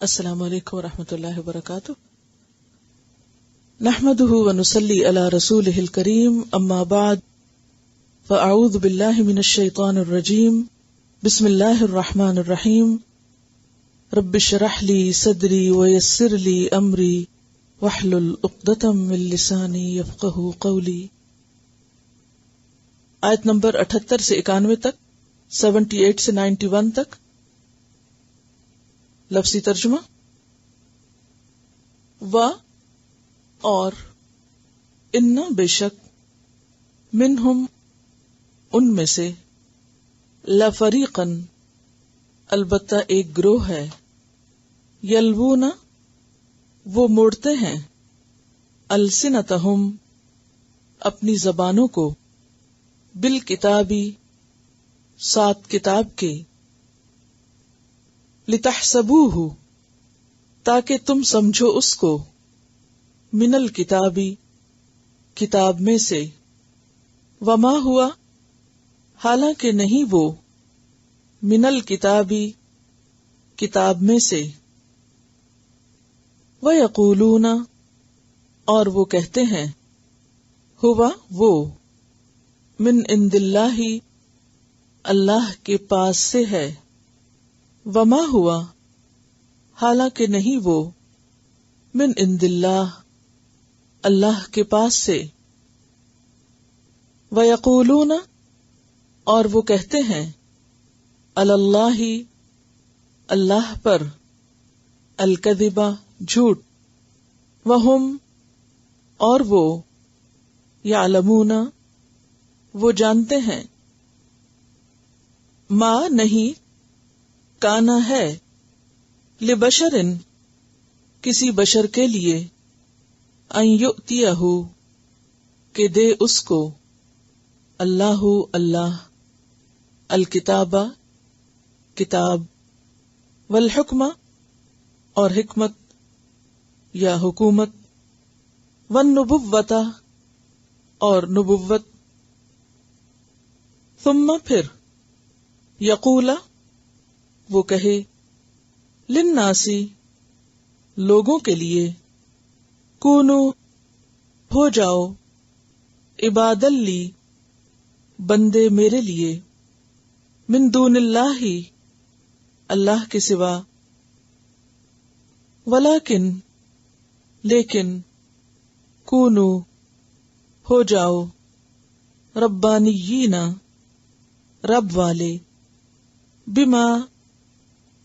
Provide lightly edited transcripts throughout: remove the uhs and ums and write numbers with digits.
السلام علیکم ورحمۃ اللہ وبرکاتہ. نحمده ونصلی علی رسوله الکریم اما بعد فاعوذ باللہ من الشیطان الرجیم بسم اللہ الرحمن الرحیم رب اشرح لی صدری ویسر لی امری واحلل عقدۃ من لسانی یفقہوا قولی. آیت نمبر 78 سے 91 تک، 78 سے 91 تک. لفظی ترجمہ: و اور ان بے شک منہم ان میں سے لفریقن البتہ ایک گروہ ہے یلوون وہ موڑتے ہیں السنتہم اپنی زبانوں کو بالکتابی ساتھ کتاب کے لتحسبوہ تاکہ تم سمجھو اس کو من الکتابی کتاب میں سے وما ہوا حالانکہ نہیں وہ من الکتابی کتاب میں سے ویقولون اور وہ کہتے ہیں ہوا وہ من عند اللہ اللہ کے پاس سے ہے وما ہوا حالانکہ نہیں وہ من عند اللہ اللہ کے پاس سے ویقولون اور وہ کہتے ہیں علی اللہ اللہ پر الکذب جھوٹ وہم اور وہ یعلمون وہ جانتے ہیں ما نہیں کانا ہے لبشرن کسی بشر کے لیے ان یؤتیہ کہ دے اس کو اللہ اللہ الکتاب کتاب والحکم اور حکمت یا حکومت والنبوۃ اور نبوت ثم پھر یقول وہ کہے للناسی لوگوں کے لیے کونو ہو جاؤ عباد لی بندے میرے لیے من دون اللہ اللہ کے سوا ولیکن لیکن کونو ہو جاؤ ربانیین رب والے بما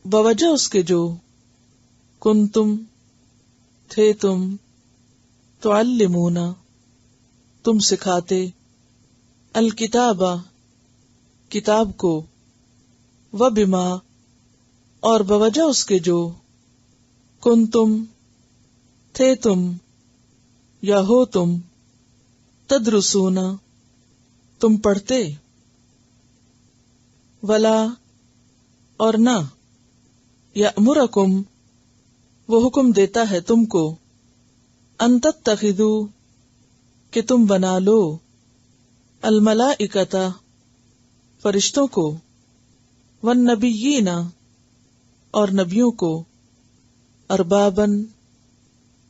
بوجہ اس کے جو کنتم تھے تم تعلمون تم سکھاتے الکتاب کتاب کو وبما اور بوجہ اس کے جو کنتم تھے تم یا ہو تم تدرسون تم پڑھتے ولا اور نہ یأمرکم وہ حکم دیتا ہے تم کو ان تتخذوا کہ تم بنا لو الملائکۃ فرشتوں کو والنبیین اور نبیوں کو اربابا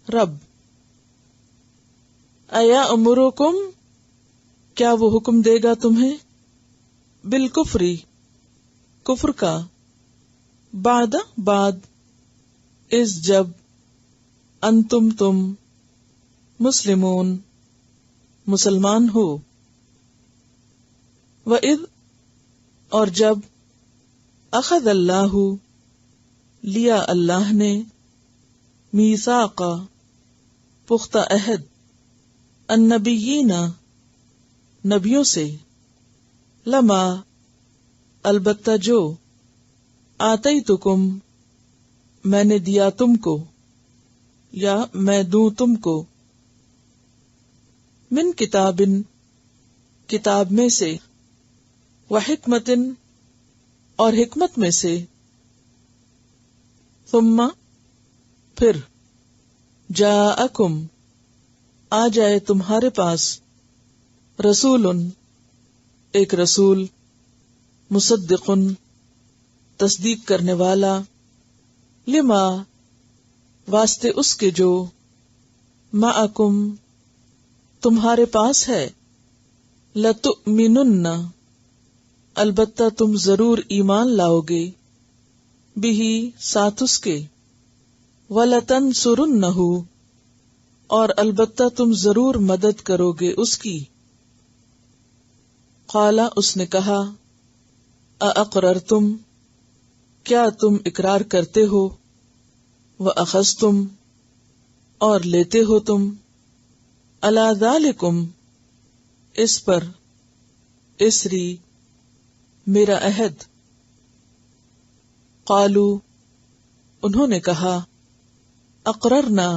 رب. ایامرکم کیا وہ حکم دے گا تمہیں بالکفری کفر کا بعد از جب انتم تم مسلمون مسلمان ہو وَإِذْ اور جب اخذ اللہ لیا اللہ نے میثاق پختہ عہد النبیین نبیوں سے لما البتہ جو آتیتکم میں نے دیا تم کو یا میں دوں تم کو من کتابن کتاب میں سے وحکمتن اور حکمت میں سے ثم پھر جاءکم آ جائے تمہارے پاس رسول ایک رسول مصدق تصدیق کرنے والا لما واسطے اس کے جو معکم تمہارے پاس ہے، لتؤمنن البتہ تم ضرور ایمان لاؤ گے، بہ ساتھ اس کے، ولتنصرنہ اور البتہ تم ضرور مدد کرو گے اس کی۔ قال اس نے کہا، ااقررتم کیا تم اقرار کرتے ہو، واخذتم اور لیتے ہو تم، علی ذالکم اس پر، اسری میرا عہد۔ قالو انہوں نے کہا، اقررنا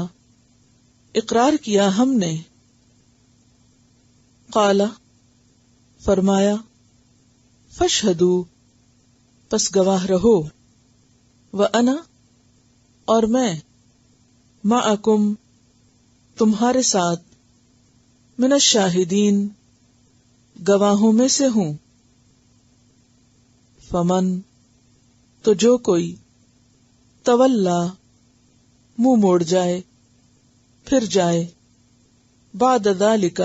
اقرار کیا ہم نے۔ قال فرمایا، فاشہدوا پس گواہ رہو، وانا اور میں، معکم تمہارے ساتھ، من الشاہدین گواہوں میں سے ہوں۔ فمن تو جو کوئی، تولا منہ موڑ جائے، پھر جائے، بعد ذالک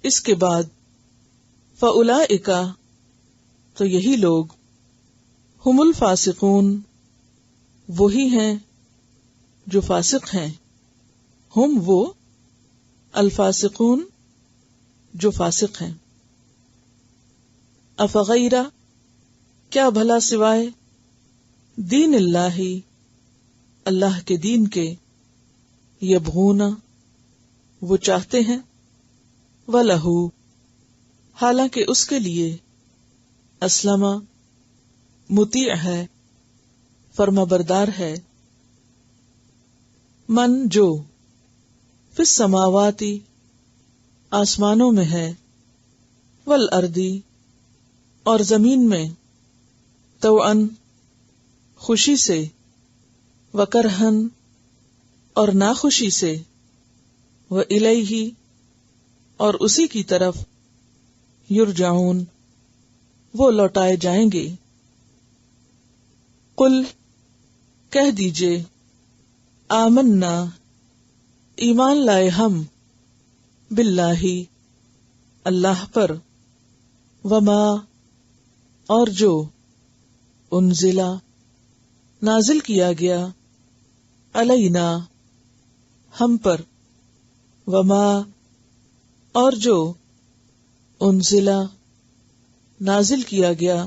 اس کے بعد، فاولئک تو یہی لوگ، ہم الفاسقون وہی ہیں جو فاسق ہیں، ہم وہ، الفاسقون جو فاسق ہیں۔ افغیر کیا بھلا سوائے، دین اللہ اللہ کے دین کے، یبغون وہ چاہتے ہیں، وَلَهُ حالانکہ اس کے لیے، اسلم مطیع ہے، فرما بردار ہے، من جو، فی السماوات آسمانوں میں ہے، والارض اور زمین میں، طوعاً خوشی سے، وکرہن اور ناخوشی سے، وإلیہ اور اسی کی طرف، یرجعون وہ لوٹائے جائیں گے۔ قل کہہ دیجئے، آمنا ایمان لائے ہم، باللہ اللہ پر، وما اور جو، انزلا نازل کیا گیا، علینا ہم پر، وما اور جو، انزلا نازل کیا گیا،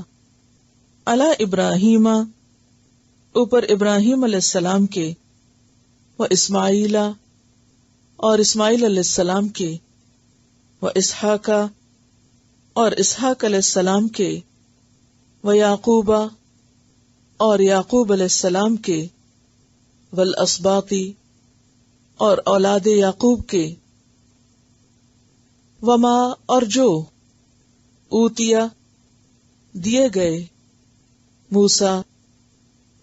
علی ابراہیم اوپر ابراہیم علیہ السلام کے، و اسماعیل اور اسماعیل علیہ السلام کے، و اسحاق اور اسحاق علیہ السلام کے، و یعقوب اور یعقوب علیہ السلام کے، والاسباط اور اولاد یعقوب کے، وما اور جو، اوتیا دیے گئے، موسیٰ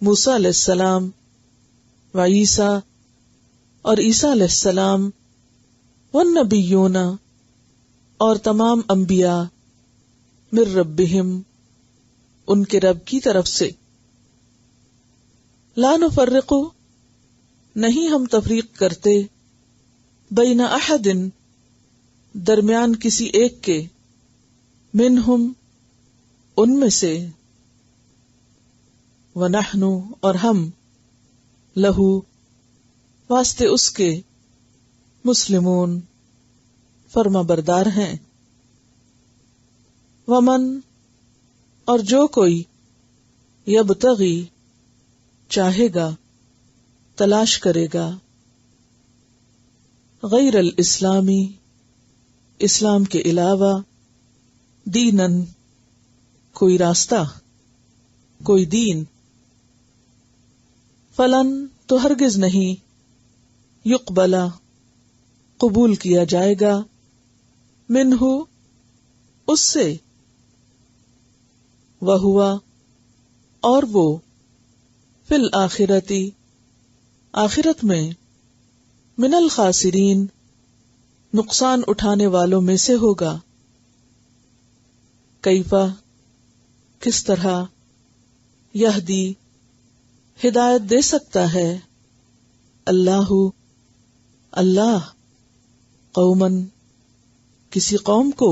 موسیٰ علیہ السلام، و عیسیٰ اور عیسیٰ علیہ السلام، والنبیون اور تمام انبیاء، من ربہم ان کے رب کی طرف سے، لا نفرق نہیں ہم تفریق کرتے، بین احد درمیان کسی ایک کے، منہم ان میں سے، ونحن اور ہم، لہو واسطے اس کے، مسلمون فرما بردار ہیں۔ ومن اور جو کوئی، یبتغی چاہے گا، تلاش کرے گا، غیر الاسلامی اسلام کے علاوہ، دینن کوئی راستہ، کوئی دین، فلن تو ہرگز نہیں، یقبلا قبول کیا جائے گا، منہ اس سے، وہوا اور وہ، فی الآخرتی آخرت میں، من الخاسرین نقصان اٹھانے والوں میں سے ہوگا۔ کیفا کس طرح، یہدی ہدایت دے سکتا ہے، اللہ اللہ قومن کسی قوم کو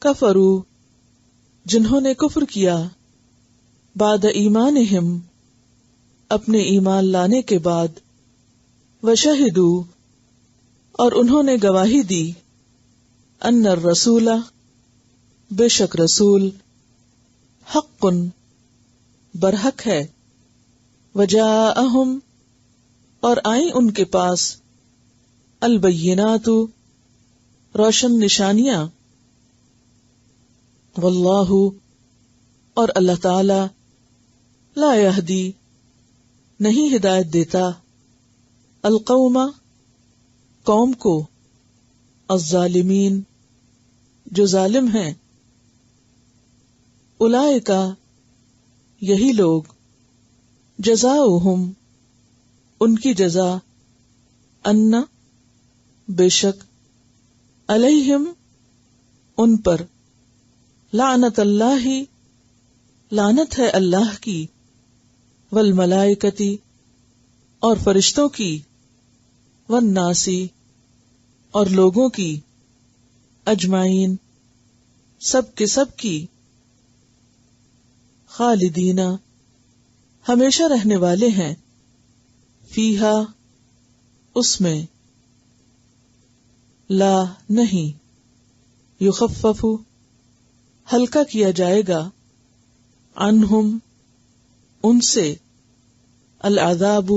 کفروا جنہوں نے کفر کیا بعد ایمانہم اپنے ایمان لانے کے بعد وشہدوا اور انہوں نے گواہی دی ان الرسول بے شک رسول حق برحق ہے وجاءہم اور آئیں ان کے پاس البینات روشن نشانیاں واللہ اور اللہ تعالی لا یہدی نہیں ہدایت دیتا القوم قوم کو الظالمین جو ظالم ہیں اولئک یہی لوگ جزاؤہم ان کی جزا ان بے شک علیہم ان پر لعنت اللہ لعنت ہے اللہ کی والملائکتی اور فرشتوں کی والناسی اور لوگوں کی اجمعین سب کے سب کی خالدین ہمیشہ رہنے والے ہیں فیہا اس میں لا نہیں یخفف ہلکا کیا جائے گا عنہم ان سے العذاب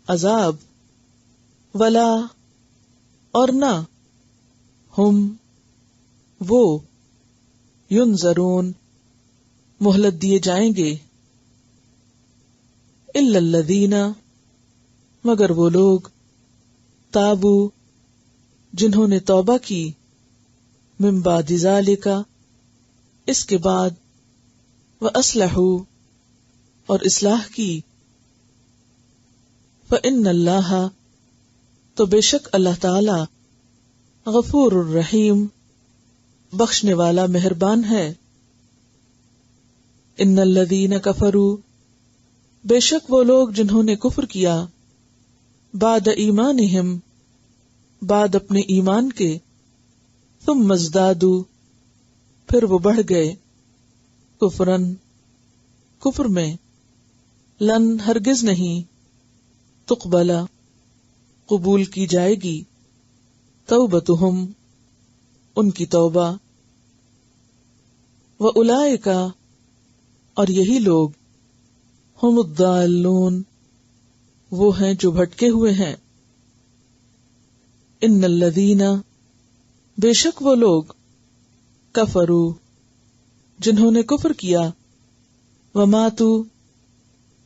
عذاب ولا اور نہ ہم وہ ینظرون مہلت دیے جائیں گے الا الذین مگر وہ لوگ تابو جنہوں نے توبہ کی من بعد ذالک اس کے بعد واصلحوا اور اصلاح کی فإن اللہ تو بے شک اللہ تعالی غفور الرحیم بخشنے والا مہربان ہے ان الذین کفروا بے شک وہ لوگ جنہوں نے کفر کیا بعد ایمانہم بعد اپنے ایمان کے ثم ازدادوا پھر وہ بڑھ گئے کفرن کفر میں لن ہرگز نہیں تقبلا قبول کی جائے گی توبتہم ان کی توبہ وَأُولَئِكَ اور یہی لوگ ہم الضالون وہ ہیں جو بھٹکے ہوئے ہیں ان الذین بے شک وہ لوگ کفروا جنہوں نے کفر کیا وماتوا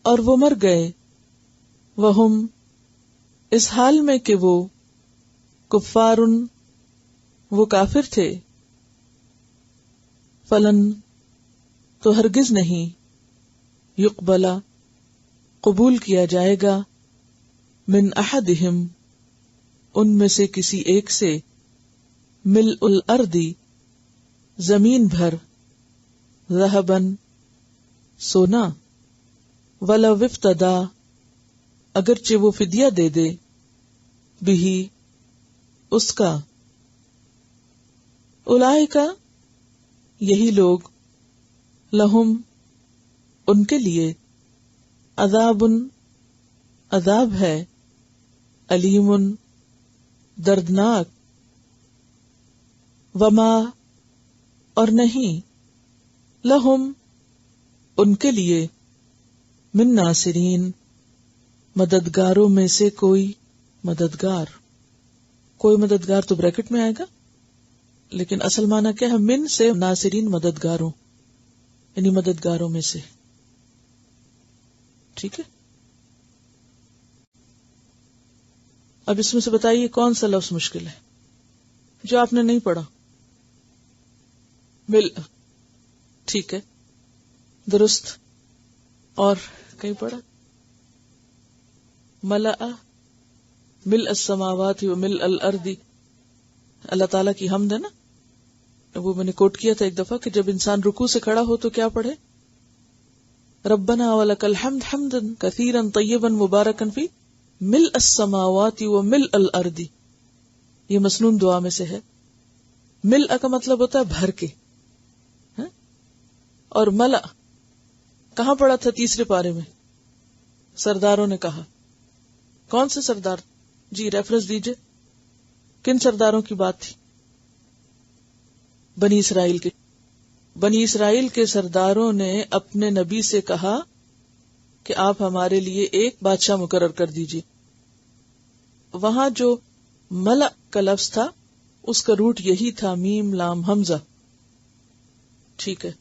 اور وہ مر گئے وہم اس حال میں کہ وہ کفارن وہ کافر تھے فلن تو ہرگز نہیں یقبلا قبول کیا جائے گا من احدہم ان میں سے کسی ایک سے ملء الارض زمین بھر ذہبن سونا ولو افتدی اگرچہ وہ فدیہ دے دے بہی اس کا اولئک یہی لوگ لہم ان کے لیے عذاب عذاب ہے علیم دردناک وما اور نہیں لہم ان کے لیے من ناصرین مددگاروں میں سے کوئی مددگار تو بریکٹ میں آئے گا لیکن اصل معنی کیا ہے من سے ناصرین مددگاروں یعنی مددگاروں میں سے ٹھیک ہے. اب اس میں سے بتائیے کون سا لفظ مشکل ہے جو آپ نے نہیں پڑھا. مل ٹھیک ہے درست. اور کہیں پڑھا ملأ ملء السماوات و ملء الارض. اللہ تعالیٰ کی حمد ہے نا, وہ میں نے کوٹ کیا تھا ایک دفعہ کہ جب انسان رکوع سے کھڑا ہو تو کیا پڑھے, ربنا ولک الحمد حمدا کثیرا طیبا مبارکا فی. ملء السماوات و ملء الارض، یہ مسنون دعا میں سے ہے. ملء کا مطلب ہوتا ہے بھر کے، اور ملأ کہاں پڑا تھا؟ تیسرے پارے میں سرداروں نے کہا. کون سے سردار؟ جی ریفرنس دیجئے. کن سرداروں کی بات تھی؟ بنی اسرائیل کے. بنی اسرائیل کے سرداروں نے اپنے نبی سے کہا کہ آپ ہمارے لیے ایک بادشاہ مقرر کر دیجئے. وہاں جو ملأ کا لفظ تھا اس کا روٹ یہی تھا، میم لام حمزہ. ٹھیک ہے.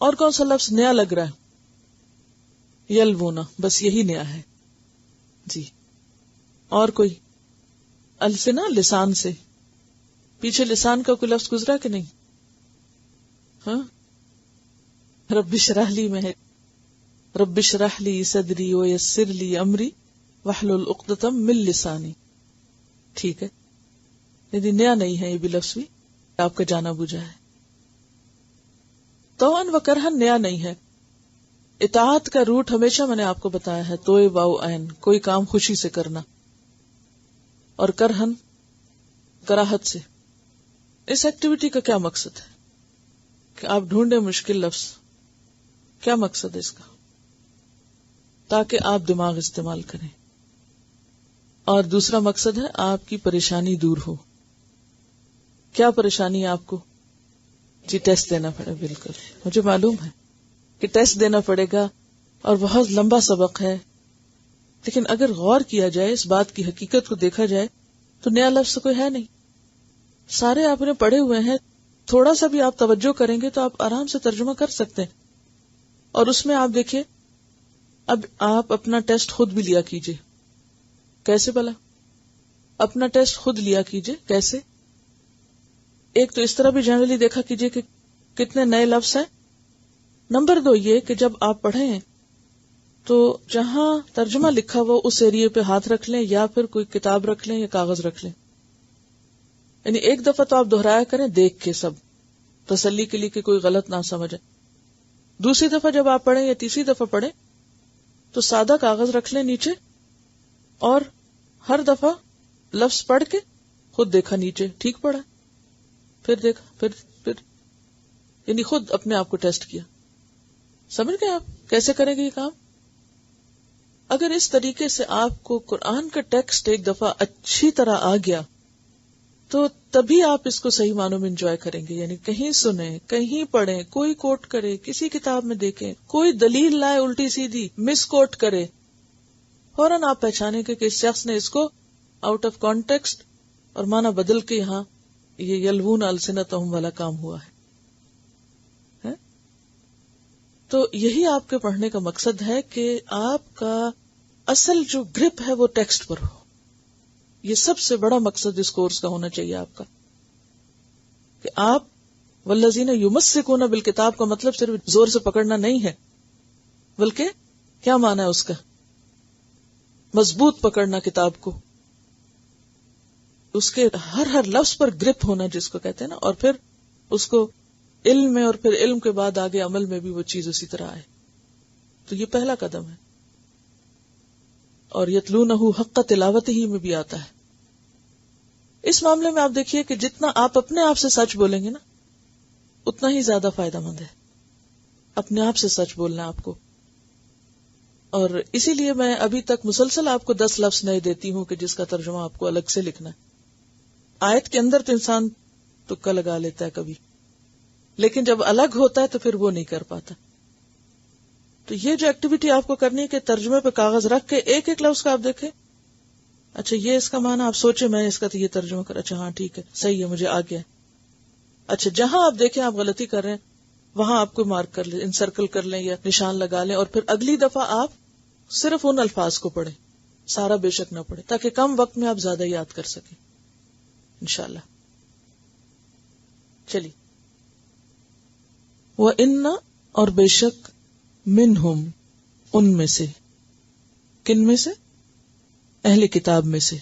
اور کون سا لفظ نیا لگ رہا ہے؟ یلوونا، بس یہی نیا ہے. جی اور کوئی؟ السنا لسان سے. پیچھے لسان کا کوئی لفظ گزرا کہ نہیں؟ ہاں، رب اشرح لی میں ہے، رب اشرح لی صدری ویسر لی امری واحلل عقدۃ من لسانی. ٹھیک ہے، یعنی نیا نہیں ہے، یہ بھی لفظ بھی آپ کا جانا بوجھا ہے. طوعاً و کرہن نیا نہیں ہے. اطاعت کا روٹ ہمیشہ میں نے آپ کو بتایا ہے، توئے واؤ عین، کوئی کام خوشی سے کرنا، اور کرہن کراہت سے. اس ایکٹیویٹی کا کیا مقصد ہے کہ آپ ڈھونڈیں مشکل لفظ. کیا مقصد ہے اس کا؟ تاکہ آپ دماغ استعمال کریں. اور دوسرا مقصد ہے آپ کی پریشانی دور ہو. کیا پریشانی ہے آپ کو؟ جی ٹیسٹ دینا پڑے. بالکل مجھے معلوم ہے کہ ٹیسٹ دینا پڑے گا اور بہت لمبا سبق ہے، لیکن اگر غور کیا جائے، اس بات کی حقیقت کو دیکھا جائے تو نیا لفظ کوئی ہے نہیں. سارے آپ نے پڑھے ہوئے ہیں. تھوڑا سا بھی آپ توجہ کریں گے تو آپ آرام سے ترجمہ کر سکتے ہیں. اور اس میں آپ دیکھیے، اب آپ اپنا ٹیسٹ خود بھی لیا کیجئے. کیسے بھلا؟ اپنا ٹیسٹ خود لیا کیجئے. کیسے؟ ایک تو اس طرح بھی جنرلی دیکھا کیجئے کہ کتنے نئے لفظ ہیں. نمبر 2 یہ کہ جب آپ پڑھیں تو جہاں ترجمہ لکھا ہوا اس ایریے پہ ہاتھ رکھ لیں، یا پھر کوئی کتاب رکھ لیں یا کاغذ رکھ لیں. یعنی ایک دفعہ تو آپ دہرایا کریں دیکھ کے، سب تسلی کے لیے کہ کوئی غلط نہ سمجھے. دوسری دفعہ جب آپ پڑھیں یا تیسری دفعہ پڑھیں تو سادہ کاغذ رکھ لیں نیچے، اور ہر دفعہ لفظ پڑھ کے خود دیکھا نیچے ٹھیک پڑھا، پھر دیکھا، پھر یعنی خود اپنے آپ کو ٹیسٹ کیا. سمجھ گئے آپ کیسے کریں گے یہ کام؟ اگر اس طریقے سے آپ کو قرآن کا ٹیکسٹ ایک دفعہ اچھی طرح آ گیا تو تبھی آپ اس کو صحیح معنوں میں انجوائے کریں گے. یعنی کہیں سنیں، کہیں پڑھیں، کوئی کوٹ کرے، کسی کتاب میں دیکھیں، کوئی دلیل لائے الٹی سیدھی مس کوٹ کرے، فوراً آپ پہچانیں کہ اس شخص نے اس کو آؤٹ آف کانٹیکسٹ اور معنی بدل کے یہاں یہ یلوون السنتہم والا کام ہوا ہے. تو یہی آپ کے پڑھنے کا مقصد ہے کہ آپ کا اصل جو گرپ ہے وہ ٹیکسٹ پر ہو. یہ سب سے بڑا مقصد اس کورس کا ہونا چاہیے آپ کا، کہ آپ والذین یمسکون بالکتاب کا مطلب صرف زور سے پکڑنا نہیں ہے، بلکہ کیا معنی ہے اس کا؟ مضبوط پکڑنا کتاب کو، اس کے ہر لفظ پر گرپ ہونا جس کو کہتے ہیں نا، اور پھر اس کو علم میں، اور پھر علم کے بعد آگے عمل میں بھی وہ چیز اسی طرح آئے. تو یہ پہلا قدم ہے. اور یتلونہ حق تلاوتہ میں بھی آتا ہے. اس معاملے میں آپ دیکھیے کہ جتنا آپ اپنے آپ سے سچ بولیں گے نا اتنا ہی زیادہ فائدہ مند ہے. اپنے آپ سے سچ بولنا آپ کو. اور اسی لیے میں ابھی تک مسلسل آپ کو 10 لفظ نئے دیتی ہوں کہ جس کا ترجمہ آپ کو الگ سے لکھنا ہے. آیت کے اندر تو انسان تکا لگا لیتا ہے کبھی، لیکن جب الگ ہوتا ہے تو پھر وہ نہیں کر پاتا. تو یہ جو ایکٹیویٹی آپ کو کرنی ہے کہ ترجمے پہ کاغذ رکھ کے ایک ایک لفظ کا آپ دیکھیں، اچھا یہ اس کا معنی آپ سوچیں، میں اس کا تو یہ ترجمہ کر، اچھا ہاں ٹھیک ہے صحیح ہے مجھے آ گیا. اچھا جہاں آپ دیکھیں آپ غلطی کر رہے ہیں وہاں آپ کو مارک کر لیں، انسرکل کر لیں یا نشان لگا لیں، اور پھر اگلی دفعہ آپ صرف ان الفاظ کو پڑھیں، سارا بے شک نہ پڑھیں، تاکہ کم وقت میں آپ زیادہ یاد کر سکیں انشاءاللہ. چلیے. وَإِنَّ اور بے شک منہم ان میں سے، کن میں سے؟ اہل کتاب میں سے،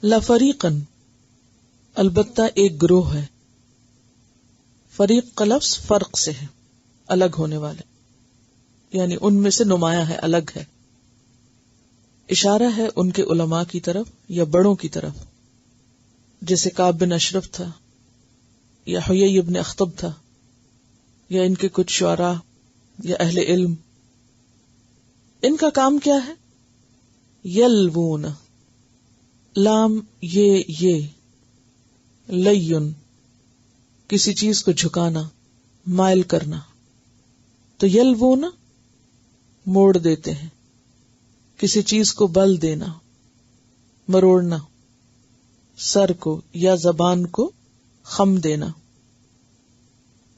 لفریقن البتہ ایک گروہ ہے. فریق کا لفظ فرق سے ہے، الگ ہونے والے، یعنی ان میں سے نمایاں ہے، الگ ہے. اشارہ ہے ان کے علماء کی طرف یا بڑوں کی طرف، جیسے کعب بن اشرف تھا یا حیی بن اخطب تھا یا ان کے کچھ شعراء یا اہل علم. ان کا کام کیا ہے؟ یلوون، لام یہ لیون، کسی چیز کو جھکانا، مائل کرنا. تو یلوون موڑ دیتے ہیں، کسی چیز کو بل دینا، مروڑنا، سر کو یا زبان کو خم دینا.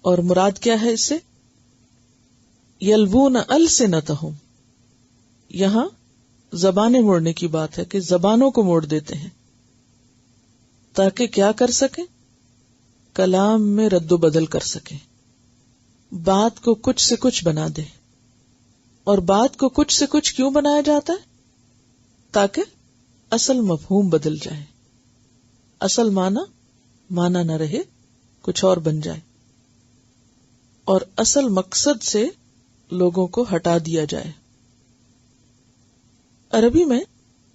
اور مراد کیا ہے اس سے؟ یلوون السنتہم، یہاں زبانیں موڑنے کی بات ہے کہ زبانوں کو موڑ دیتے ہیں تاکہ کیا کر سکیں؟ کلام میں رد و بدل کر سکیں، بات کو کچھ سے کچھ بنا دیں. اور بات کو کچھ سے کچھ کیوں بنایا جاتا ہے؟ تاکہ اصل مفہوم بدل جائے، اصل معنی نہ رہے، کچھ اور بن جائے، اور اصل مقصد سے لوگوں کو ہٹا دیا جائے. عربی میں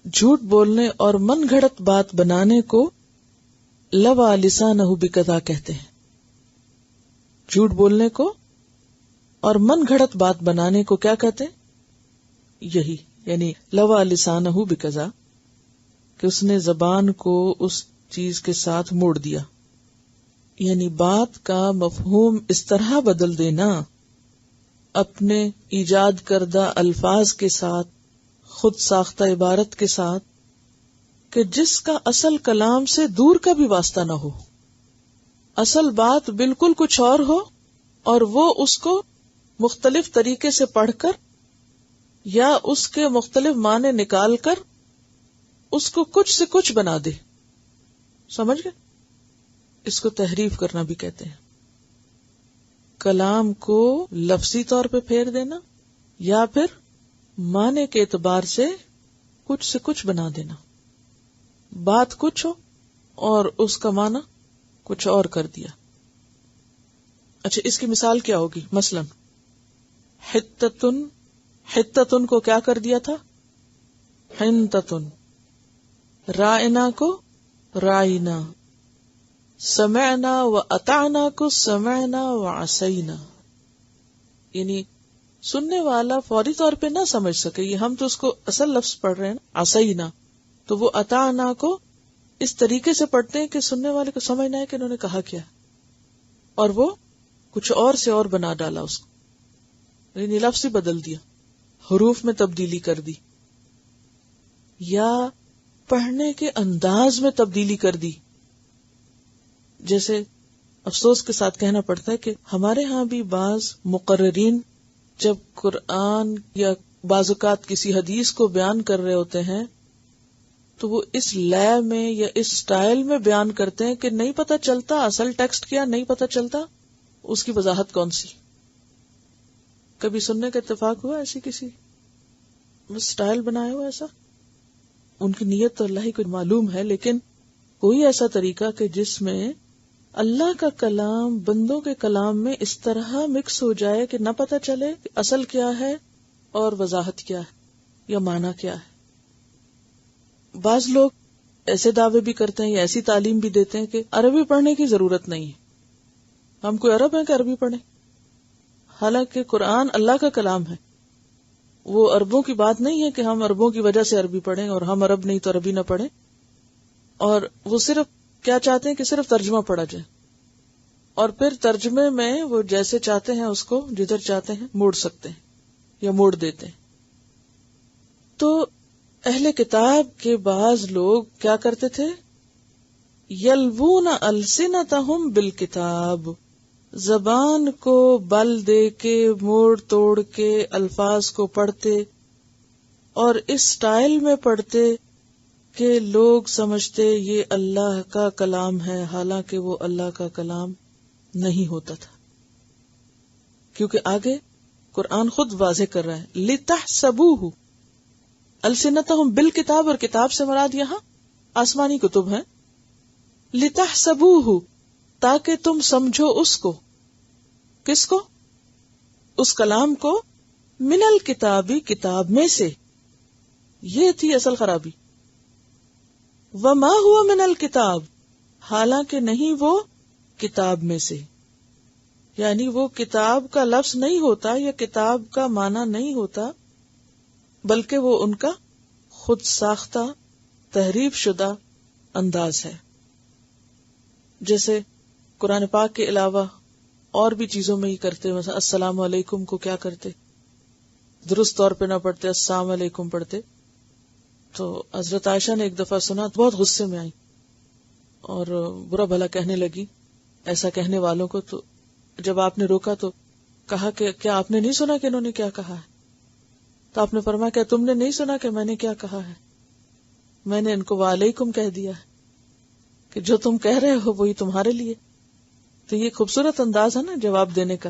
جھوٹ بولنے اور من گھڑت بات بنانے کو لوى لسانہ بکذا کہتے ہیں. جھوٹ بولنے کو اور من گھڑت بات بنانے کو کیا کہتے ہیں؟ یہی، یعنی لوى لسانہ بکذا، کہ اس نے زبان کو اس چیز کے ساتھ موڑ دیا. یعنی بات کا مفہوم اس طرح بدل دینا اپنے ایجاد کردہ الفاظ کے ساتھ، خود ساختہ عبارت کے ساتھ، کہ جس کا اصل کلام سے دور کا بھی واسطہ نہ ہو. اصل بات بالکل کچھ اور ہو اور وہ اس کو مختلف طریقے سے پڑھ کر یا اس کے مختلف معنی نکال کر اس کو کچھ سے کچھ بنا دے. سمجھ گئے؟ اس کو تحریف کرنا بھی کہتے ہیں. کلام کو لفظی طور پہ پھیر دینا یا پھر معنی کے اعتبار سے کچھ سے کچھ بنا دینا. بات کچھ ہو اور اس کا معنی کچھ اور کر دیا. اچھا، اس کی مثال کیا ہوگی؟ مثلا حتتن کو کیا کر دیا تھا؟ حنتتن. رائنا کو رائنا، سمعنا و اطعنا کو سمعنا و عصینا. یعنی سننے والا فوری طور پہ نہ سمجھ سکے، یہ ہم تو اس کو اصل لفظ پڑھ رہے ہیں عصینا، تو وہ اطعنا کو اس طریقے سے پڑھتے ہیں کہ سننے والے کو سمجھنا ہے کہ انہوں نے کہا کیا، اور وہ کچھ اور سے اور بنا ڈالا اس کو، یعنی لفظ ہی بدل دیا، حروف میں تبدیلی کر دی یا پڑھنے کے انداز میں تبدیلی کر دی. جیسے افسوس کے ساتھ کہنا پڑتا ہے کہ ہمارے ہاں بھی بعض مقررین جب قرآن یا بعض اوقات کسی حدیث کو بیان کر رہے ہوتے ہیں تو وہ اس لے میں یا اس سٹائل میں بیان کرتے ہیں کہ نہیں پتہ چلتا اصل ٹیکسٹ کیا، نہیں پتہ چلتا اس کی وضاحت کون سی. کبھی سننے کا اتفاق ہوا ایسی کسی سٹائل بنایا ہوا ایسا؟ ان کی نیت تو اللہ ہی کو معلوم ہے، لیکن کوئی ایسا طریقہ کہ جس میں اللہ کا کلام بندوں کے کلام میں اس طرح مکس ہو جائے کہ نہ پتہ چلے کہ اصل کیا ہے اور وضاحت کیا ہے یا معنی کیا ہے. بعض لوگ ایسے دعوے بھی کرتے ہیں یا ایسی تعلیم بھی دیتے ہیں کہ عربی پڑھنے کی ضرورت نہیں ہے، ہم کوئی عرب ہیں کہ عربی پڑھیں. حالانکہ قرآن اللہ کا کلام ہے، وہ عربوں کی بات نہیں ہے کہ ہم عربوں کی وجہ سے عربی پڑھیں اور ہم عرب نہیں تو عربی نہ پڑھیں. اور وہ صرف کیا چاہتے ہیں کہ صرف ترجمہ پڑھا جائے، اور پھر ترجمے میں وہ جیسے چاہتے ہیں اس کو جدھر چاہتے ہیں موڑ سکتے ہیں یا موڑ دیتے ہیں. تو اہل کتاب کے بعض لوگ کیا کرتے تھے؟ یلوون السنتہم بالکتاب، زبان کو بل دے کے موڑ توڑ کے الفاظ کو پڑھتے اور اس سٹائل میں پڑھتے کہ لوگ سمجھتے یہ اللہ کا کلام ہے، حالانکہ وہ اللہ کا کلام نہیں ہوتا تھا. کیونکہ آگے قرآن خود واضح کر رہا ہے لِتَحْسَبُوهُ السنتہم بالکتاب، اور کتاب سے مراد یہاں آسمانی کتب ہے. لِتَحْسَبُوهُ تاکہ تم سمجھو اس کو، کس کو؟ اس کلام کو، من الکتابی کتاب میں سے، یہ تھی اصل خرابی. وما ہوا من الکتاب، حالانکہ نہیں وہ کتاب میں سے، یعنی وہ کتاب کا لفظ نہیں ہوتا یا کتاب کا معنی نہیں ہوتا، بلکہ وہ ان کا خود ساختہ تحریف شدہ انداز ہے. جیسے قرآن پاک کے علاوہ اور بھی چیزوں میں ہی کرتے، مثلا السلام علیکم کو کیا کرتے، درست طور پہ نہ پڑھتے، السلام علیکم پڑھتے. تو حضرت عائشہ نے ایک دفعہ سنا تو بہت غصے میں آئی اور برا بھلا کہنے لگی ایسا کہنے والوں کو. تو جب آپ نے روکا تو کہا کہ کیا آپ نے نہیں سنا کہ انہوں نے کیا کہا ہے؟ تو آپ نے فرمایا کہ تم نے نہیں سنا کہ میں نے کیا کہا ہے؟ میں نے ان کو وعلیکم کہہ دیا ہے کہ جو تم کہہ رہے ہو وہی تمہارے لیے. تو یہ خوبصورت انداز ہے نا جواب دینے کا.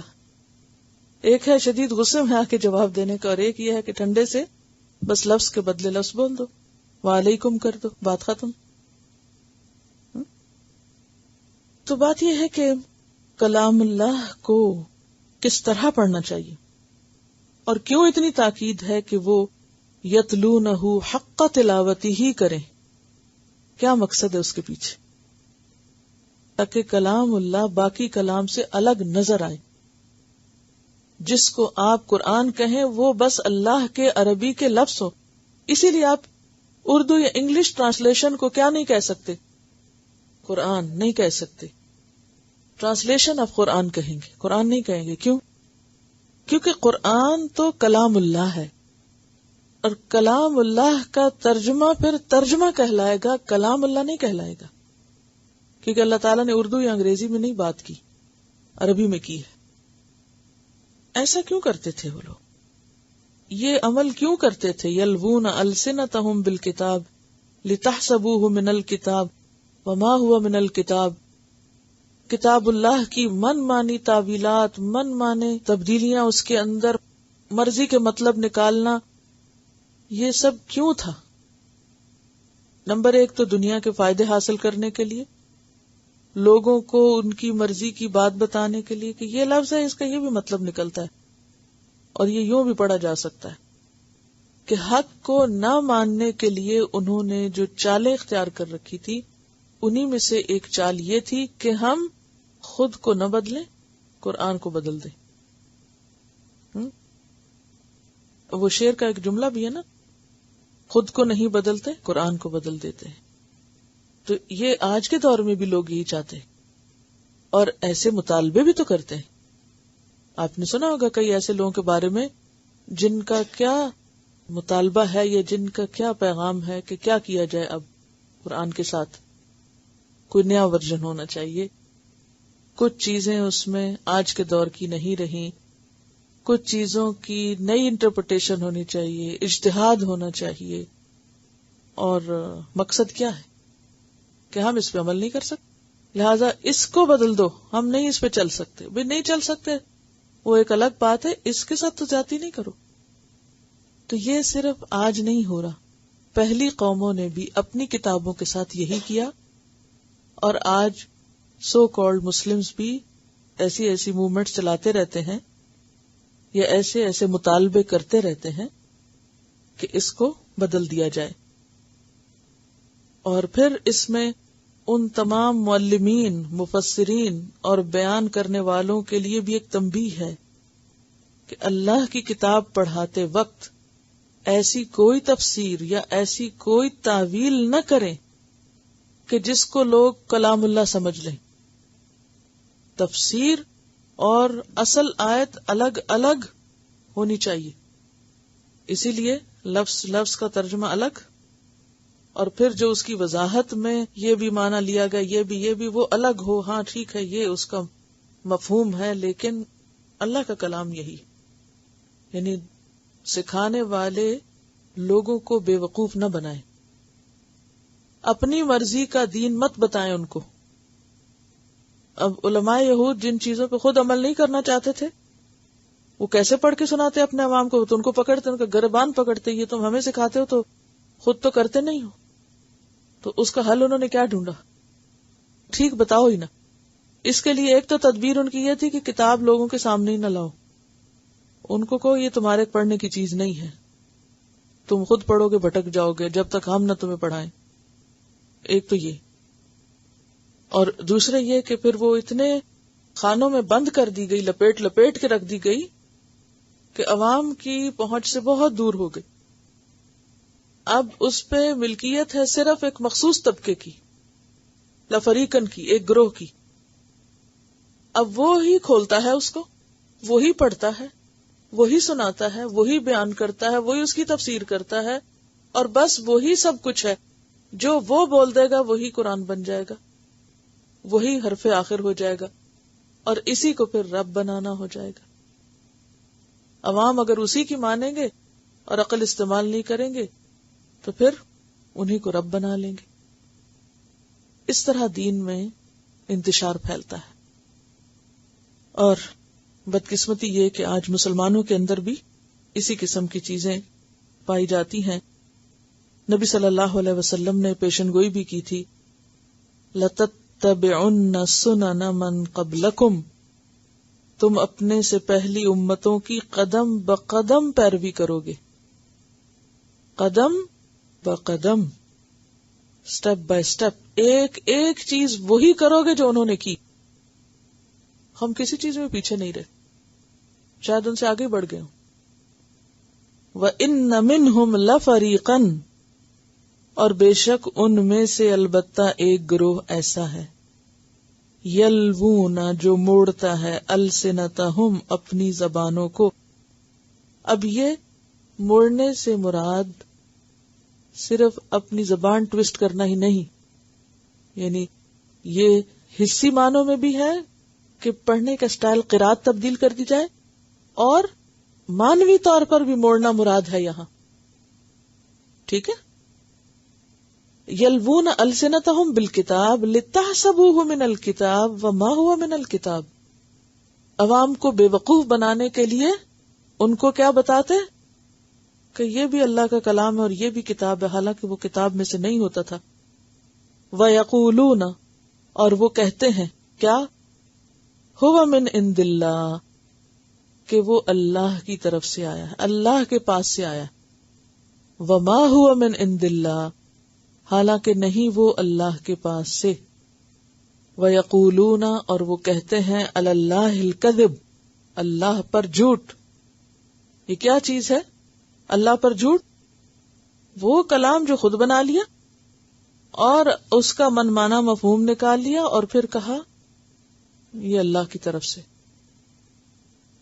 ایک ہے شدید غصے میں آ کے جواب دینے کا، اور ایک یہ ہے کہ ٹھنڈے سے بس لفظ کے بدلے لفظ بول دو، وعلیکم کر دو، بات ختم. تو بات یہ ہے کہ کلام اللہ کو کس طرح پڑھنا چاہیے اور کیوں اتنی تاکید ہے کہ وہ یتلونہ حق تلاوتی ہی کریں. کیا مقصد ہے اس کے پیچھے؟ تاکہ کلام اللہ باقی کلام سے الگ نظر آئے. جس کو آپ قرآن کہیں وہ بس اللہ کے عربی کے لفظ ہو. اسی لیے آپ اردو یا انگلش ٹرانسلیشن کو کیا نہیں کہہ سکتے؟ قرآن نہیں کہہ سکتے. ٹرانسلیشن آپ قرآن کہیں گے، قرآن نہیں کہیں گے. کیوں؟ کیونکہ قرآن تو کلام اللہ ہے، اور کلام اللہ کا ترجمہ پھر ترجمہ کہلائے گا، کلام اللہ نہیں کہلائے گا. کیونکہ اللہ تعالیٰ نے اردو یا انگریزی میں نہیں بات کی، عربی میں کی ہے. ایسا کیوں کرتے تھے وہ لوگ؟ یہ عمل کیوں کرتے تھے؟ یلوون السنتہم بالکتاب لتحسبوہ من الکتاب وما ہوا من الکتاب. کتاب اللہ کی من مانی تعویلات، من مانے تبدیلیاں اس کے اندر، مرضی کے مطلب نکالنا، یہ سب کیوں تھا؟ نمبر ایک تو دنیا کے فائدے حاصل کرنے کے لیے، لوگوں کو ان کی مرضی کی بات بتانے کے لیے کہ یہ لفظ ہے، اس کا یہ بھی مطلب نکلتا ہے اور یہ یوں بھی پڑھا جا سکتا ہے. کہ حق کو نہ ماننے کے لیے انہوں نے جو چالیں اختیار کر رکھی تھی، انہی میں سے ایک چال یہ تھی کہ ہم خود کو نہ بدلیں، قرآن کو بدل دیں. وہ شعر کا ایک جملہ بھی ہے نا، خود کو نہیں بدلتے قرآن کو بدل دیتے ہیں. تو یہ آج کے دور میں بھی لوگ یہی چاہتے ہیں اور ایسے مطالبے بھی تو کرتے ہیں. آپ نے سنا ہوگا کئی ایسے لوگوں کے بارے میں جن کا کیا مطالبہ ہے یا جن کا کیا پیغام ہے کہ کیا کیا جائے اب قرآن کے ساتھ. کوئی نیا ورژن ہونا چاہیے، کچھ چیزیں اس میں آج کے دور کی نہیں رہی، کچھ چیزوں کی نئی انٹرپریٹیشن ہونی چاہیے، اجتہاد ہونا چاہیے. اور مقصد کیا ہے کہ ہم اس پہ عمل نہیں کر سکتے، لہذا اس کو بدل دو، ہم نہیں اس پہ چل سکتے. بھئی نہیں چل سکتے وہ ایک الگ بات ہے، اس کے ساتھ تو زیادتی نہیں کرو. تو یہ صرف آج نہیں ہو رہا، پہلی قوموں نے بھی اپنی کتابوں کے ساتھ یہی کیا، اور آج سو کالڈ مسلمز بھی ایسی ایسی موومنٹس چلاتے رہتے ہیں یا ایسے ایسے مطالبے کرتے رہتے ہیں کہ اس کو بدل دیا جائے. اور پھر اس میں ان تمام معلمین، مفسرین اور بیان کرنے والوں کے لیے بھی ایک تنبیہ ہے کہ اللہ کی کتاب پڑھاتے وقت ایسی کوئی تفسیر یا ایسی کوئی تعویل نہ کریں کہ جس کو لوگ کلام اللہ سمجھ لیں. تفسیر اور اصل آیت الگ الگ ہونی چاہیے، اسی لیے لفظ کا ترجمہ الگ، اور پھر جو اس کی وضاحت میں یہ بھی معنی لیا گیا یہ بھی وہ الگ ہو. ہاں ٹھیک ہے، یہ اس کا مفہوم ہے، لیکن اللہ کا کلام یہی. یعنی سکھانے والے لوگوں کو بے وقوف نہ بنائیں، اپنی مرضی کا دین مت بتائیں ان کو. اب علماء یہود جن چیزوں پہ خود عمل نہیں کرنا چاہتے تھے، وہ کیسے پڑھ کے سناتے اپنے عوام کو؟ تو ان کو پکڑتے، ان کا گربان پکڑتے، یہ تم ہمیں سکھاتے ہو تو خود تو کرتے نہیں ہو. تو اس کا حل انہوں نے کیا ڈھونڈا؟ ٹھیک بتاؤ ہی نا. اس کے لیے ایک تو تدبیر ان کی یہ تھی کہ کتاب لوگوں کے سامنے ہی نہ لاؤ، ان کو یہ تمہارے پڑھنے کی چیز نہیں ہے. تم خود پڑھو گے بھٹک جاؤ گے جب تک ہم نہ تمہیں پڑھائیں. ایک تو یہ، اور دوسرے یہ کہ پھر وہ اتنے خانوں میں بند کر دی گئی، لپیٹ لپیٹ کے رکھ دی گئی کہ عوام کی پہنچ سے بہت دور ہو گئی. اب اس پہ ملکیت ہے صرف ایک مخصوص طبقے کی، لفریقن کی، ایک گروہ کی. اب وہی کھولتا ہے اس کو، وہی پڑھتا ہے، وہی سناتا ہے، وہی بیان کرتا ہے، وہی اس کی تفسیر کرتا ہے، اور بس وہی سب کچھ ہے. جو وہ بول دے گا وہی قرآن بن جائے گا، وہی حرف آخر ہو جائے گا، اور اسی کو پھر رب بنانا ہو جائے گا. عوام اگر اسی کی مانیں گے اور عقل استعمال نہیں کریں گے تو پھر انہی کو رب بنا لیں گے. اس طرح دین میں انتشار پھیلتا ہے. اور بدقسمتی یہ کہ آج مسلمانوں کے اندر بھی اسی قسم کی چیزیں پائی جاتی ہیں. نبی صلی اللہ علیہ وسلم نے پیشن گوئی بھی کی تھی، لَتَتَّبِعُنَّ سُنَنَ مَن قَبْلَكُمْ، تم اپنے سے پہلی امتوں کی قدم بقدم پیروی کرو گے. قدم بقدم، سٹیپ بائی سٹیپ، ایک ایک چیز وہی کرو گے جو انہوں نے کی. ہم کسی چیز میں پیچھے نہیں رہے، شاید ان سے آگے بڑھ گئے ہوں. وَإِنَّ مِنْهُمْ لَفَرِيقًا، اور بے شک ان میں سے البتہ ایک گروہ ایسا ہے، یلوون، جو موڑتا ہے، السنتہم، اپنی زبانوں کو. اب یہ موڑنے سے مراد صرف اپنی زبان ٹویسٹ کرنا ہی نہیں، یعنی یہ حصی معنوں میں بھی ہے کہ پڑھنے کا سٹائل قرات تبدیل کر دی جائے، اور مانوی طور پر بھی موڑنا مراد ہے یہاں. ٹھیک ہے. یلوون السنتہم بالکتاب لتحسبوہ من الکتاب وما ہوا من الکتاب، عوام کو بے وقوف بنانے کے لیے ان کو کیا بتاتے کہ یہ بھی اللہ کا کلام ہے اور یہ بھی کتاب ہے، حالانکہ وہ کتاب میں سے نہیں ہوتا تھا. وَيَقُولُونَ، اور وہ کہتے ہیں کیا، هُوَ مِنْ عِنْدِ اللَّهِ، کہ وہ اللہ کی طرف سے آیا ہے، اللہ کے پاس سے آیا. وَمَا هُوَ مِنْ عِنْدِ اللَّهِ، حالانکہ نہیں وہ اللہ کے پاس سے. وَيَقُولُونَ، اور وہ کہتے ہیں عَلَى اللَّهِ الْكَذِبُ، اللہ پر جھوٹ. یہ کیا چیز ہے اللہ پر جھوٹ؟ وہ کلام جو خود بنا لیا اور اس کا من مانا مفہوم نکال لیا اور پھر کہا یہ اللہ کی طرف سے.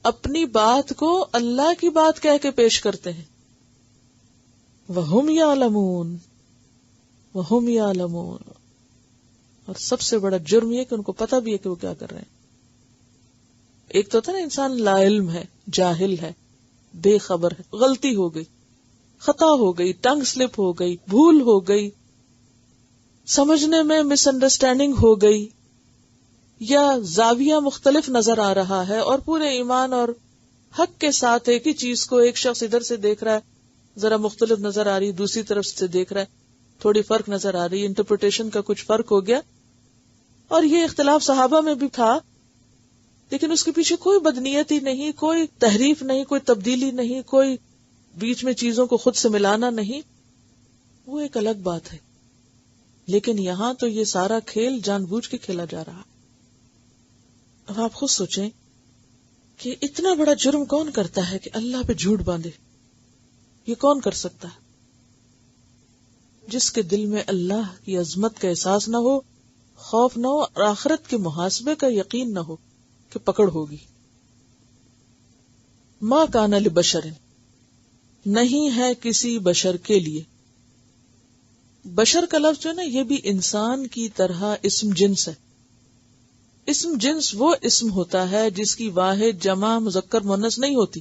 اپنی بات کو اللہ کی بات کہہ کے پیش کرتے ہیں. وَهُمْ يَعْلَمُونَ، وَهُمْ يَعْلَمُونَ، اور سب سے بڑا جرم یہ کہ ان کو پتہ بھی ہے کہ وہ کیا کر رہے ہیں. ایک تو ہوتا نا انسان لا علم ہے، جاہل ہے، بے خبر ہے، غلطی ہو گئی، خطا ہو گئی، ٹنگ سلپ ہو گئی، بھول ہو گئی، سمجھنے میں مس انڈرسٹینڈنگ ہو گئی، یا زاویہ مختلف نظر آ رہا ہے اور پورے ایمان اور حق کے ساتھ ایک ہی چیز کو ایک شخص ادھر سے دیکھ رہا ہے، ذرا مختلف نظر آ رہی، دوسری طرف سے دیکھ رہا ہے، تھوڑی فرق نظر آ رہی، انٹرپریٹیشن کا کچھ فرق ہو گیا. اور یہ اختلاف صحابہ میں بھی تھا، لیکن اس کے پیچھے کوئی بدنیت ہی نہیں، کوئی تحریف نہیں، کوئی تبدیلی نہیں، کوئی بیچ میں چیزوں کو خود سے ملانا نہیں. وہ ایک الگ بات ہے. لیکن یہاں تو یہ سارا کھیل جان بوجھ کے کھیلا جا رہا. اب آپ خود سوچیں کہ اتنا بڑا جرم کون کرتا ہے کہ اللہ پہ جھوٹ باندھے؟ یہ کون کر سکتا ہے؟ جس کے دل میں اللہ کی عظمت کا احساس نہ ہو، خوف نہ ہو، اور آخرت کے محاسبے کا یقین نہ ہو کہ پکڑ ہوگی. ما کان لبشر، نہیں ہے کسی بشر کے لیے. بشر کا لفظ جو ہے نا، یہ بھی انسان کی طرح اسم جنس ہے. اسم جنس وہ اسم ہوتا ہے جس کی واحد جمع مذکر مؤنث نہیں ہوتی.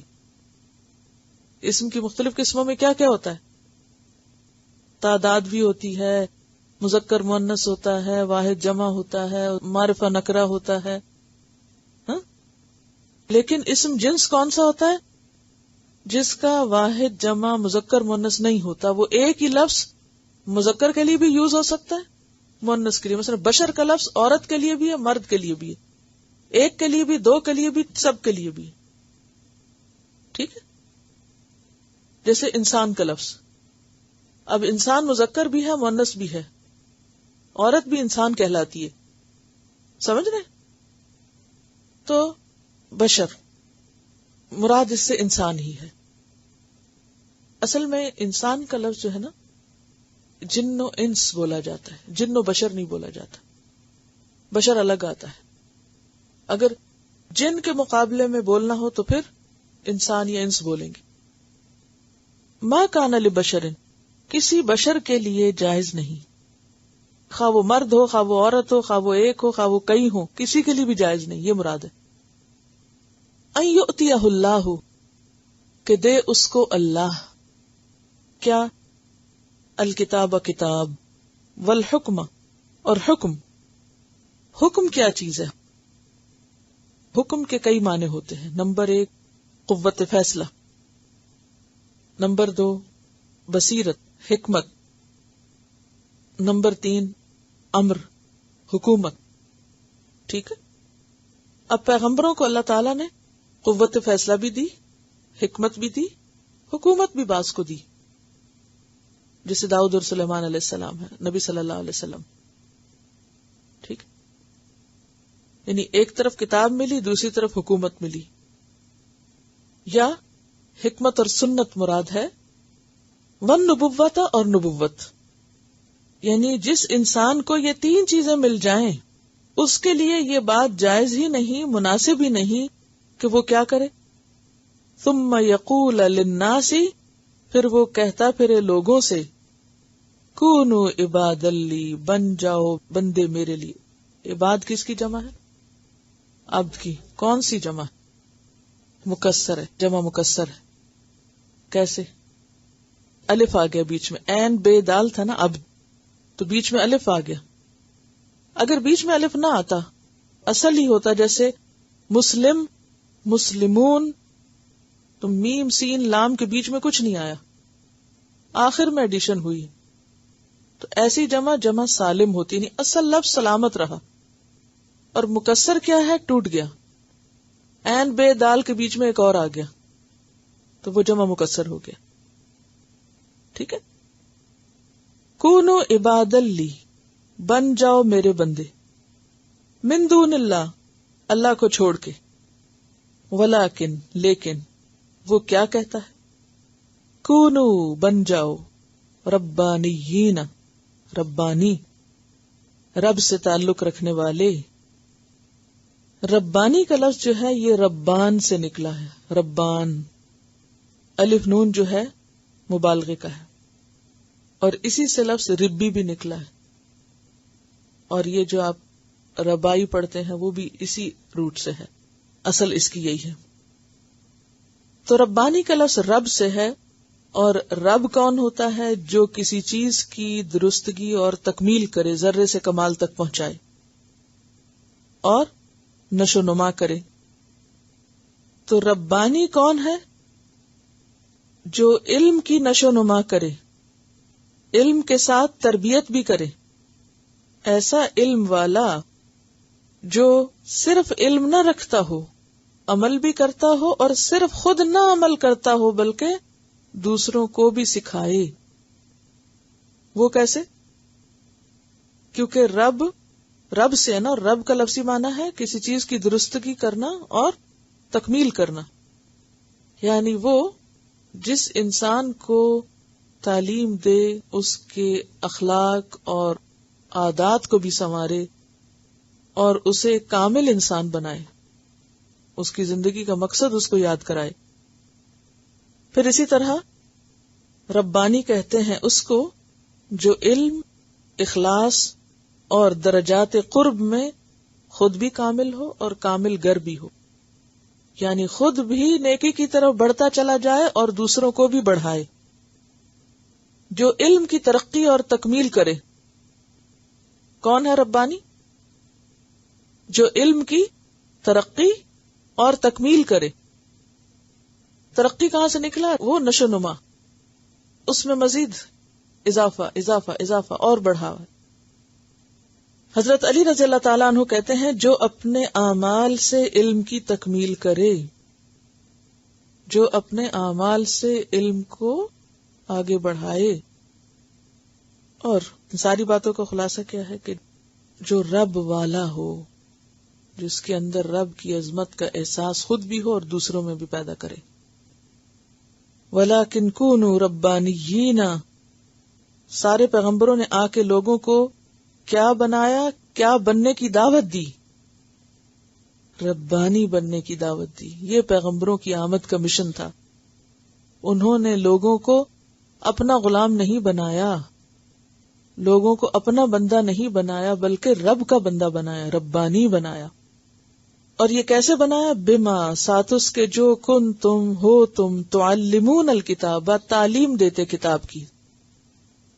اسم کی مختلف قسموں میں کیا کیا ہوتا ہے؟ تعداد بھی ہوتی ہے، مذکر مؤنث ہوتا ہے، واحد جمع ہوتا ہے، معرفہ نکرہ ہوتا ہے. لیکن اسم جنس کون سا ہوتا ہے؟ جس کا واحد جمع مذکر مؤنث نہیں ہوتا. وہ ایک ہی لفظ مذکر کے لیے بھی یوز ہو سکتا ہے، مؤنث کے لیے. مثلا بشر کا لفظ عورت کے لیے بھی ہے، مرد کے لیے بھی ہے، ایک کے لیے بھی، دو کے لیے بھی، سب کے لیے بھی. ٹھیک ہے. جیسے انسان کا لفظ اب انسان مذکر بھی ہے مؤنث بھی ہے، عورت بھی انسان کہلاتی ہے، سمجھ رہے؟ تو بشر مراد اس سے انسان ہی ہے. اصل میں انسان کا لفظ جو ہے نا جن و انس بولا جاتا ہے، جن و بشر نہیں بولا جاتا، بشر الگ آتا ہے. اگر جن کے مقابلے میں بولنا ہو تو پھر انسان یا انس بولیں گے. ما کان لبشر، کسی بشر کے لیے جائز نہیں، خواہ وہ مرد ہو، خواہ وہ عورت ہو، خواہ وہ ایک ہو، خواہ وہ کئی ہو، کسی کے لیے بھی جائز نہیں، یہ مراد ہے. ان یؤتیہ اللہ، کہ دے اس کو اللہ کیا؟ الکتاب کتاب، والحکم اور حکم. حکم کیا چیز ہے؟ حکم کے کئی معنی ہوتے ہیں. نمبر 1 قوت فیصلہ، نمبر 2 بصیرت حکمت، نمبر 3 امر حکومت. ٹھیک ہے. اب پیغمبروں کو اللہ تعالیٰ نے قوت فیصلہ بھی دی، حکمت بھی دی، حکومت بھی بعض کو دی، جسے داؤد اور سلیمان علیہ السلام ہے، نبی صلی اللہ علیہ وسلم. ٹھیک، یعنی ایک طرف کتاب ملی، دوسری طرف حکومت ملی. یا حکمت اور سنت مراد ہے، والنبوت اور نبوت، یعنی جس انسان کو یہ 3 چیزیں مل جائیں اس کے لیے یہ بات جائز ہی نہیں، مناسب ہی نہیں کہ وہ کیا کرے. ثم یقول للناس، پھر وہ کہتا پھرے لوگوں سے، کونوا عباد لی، بن جاؤ بندے میرے لیے. عباد کس کی جمع ہے؟ عبد کی. کون سی جمع؟ مکسر ہے، جمع مکسر ہے. کیسے؟ الف آ گیا بیچ میں، عین بے دال تھا نا عبد، تو بیچ میں الف آ گیا. اگر بیچ میں الف نہ آتا، اصل ہی ہوتا جیسے مسلم مسلمون، تو میم سین لام کے بیچ میں کچھ نہیں آیا، آخر میں ایڈیشن ہوئی. تو ایسی جمع سالم ہوتی نہیں، اصل لفظ سلامت رہا. اور مکسر کیا ہے؟ ٹوٹ گیا. عین بے دال کے بیچ میں ایک اور آ گیا تو وہ جمع مکسر ہو گیا. ٹھیک ہے. کونو عباد لی، بن جاؤ میرے بندے، من دون اللہ، اللہ کو چھوڑ کے. ولیکن، لیکن وہ کیا کہتا ہے؟ کونو، بن جاؤ، ربانیین، ربانی، رب سے تعلق رکھنے والے. ربانی کا لفظ جو ہے یہ ربان سے نکلا ہے. ربان، الف نون جو ہے مبالغے کا ہے، اور اسی سے لفظ ربی بھی نکلا ہے. اور یہ جو آپ ربائی پڑھتے ہیں وہ بھی اسی روٹ سے ہے، اصل اس کی یہی ہے. تو ربانی کا لفظ رب سے ہے. اور رب کون ہوتا ہے؟ جو کسی چیز کی درستگی اور تکمیل کرے، ذرے سے کمال تک پہنچائے اور نشو نما کرے. تو ربانی کون ہے؟ جو علم کی نشو نما کرے، علم کے ساتھ تربیت بھی کرے. ایسا علم والا جو صرف علم نہ رکھتا ہو، عمل بھی کرتا ہو، اور صرف خود نہ عمل کرتا ہو بلکہ دوسروں کو بھی سکھائے. وہ کیسے؟ کیونکہ رب سے ہے نا، رب کا لفظی معنی ہے کسی چیز کی درستگی کرنا اور تکمیل کرنا. یعنی وہ جس انسان کو تعلیم دے، اس کے اخلاق اور عادات کو بھی سنوارے اور اسے کامل انسان بنائے، اس کی زندگی کا مقصد اس کو یاد کرائے. پھر اسی طرح ربانی کہتے ہیں اس کو جو علم، اخلاص اور درجات قرب میں خود بھی کامل ہو اور کامل گر بھی ہو. یعنی خود بھی نیکی کی طرف بڑھتا چلا جائے اور دوسروں کو بھی بڑھائے. جو علم کی ترقی اور تکمیل کرے. کون ہے ربانی؟ جو علم کی ترقی اور تکمیل کرے. ترقی کہاں سے نکلا؟ وہ نشو نما، اس میں مزید اضافہ اضافہ اضافہ اور بڑھاوا. حضرت علی رضی اللہ تعالیٰ عنہ کہتے ہیں جو اپنے اعمال سے علم کی تکمیل کرے، جو اپنے اعمال سے علم کو آگے بڑھائے، اور ساری باتوں کا خلاصہ کیا ہے کہ جو رب والا ہو، جس کے اندر رب کی عظمت کا احساس خود بھی ہو اور دوسروں میں بھی پیدا کرے. وَلَٰكِن كُونُوا رَبَّانِيِّينَ، سارے پیغمبروں نے آ کے لوگوں کو کیا بنایا، کیا بننے کی دعوت دی؟ ربانی بننے کی دعوت دی. یہ پیغمبروں کی آمد کا مشن تھا. انہوں نے لوگوں کو اپنا غلام نہیں بنایا، لوگوں کو اپنا بندہ نہیں بنایا، بلکہ رب کا بندہ بنایا، ربانی بنایا. اور یہ کیسے بنایا؟ بما، ساتھ اس کے جو کن تم ہو تم تعلمون الکتاب، تعلیم دیتے کتاب کی.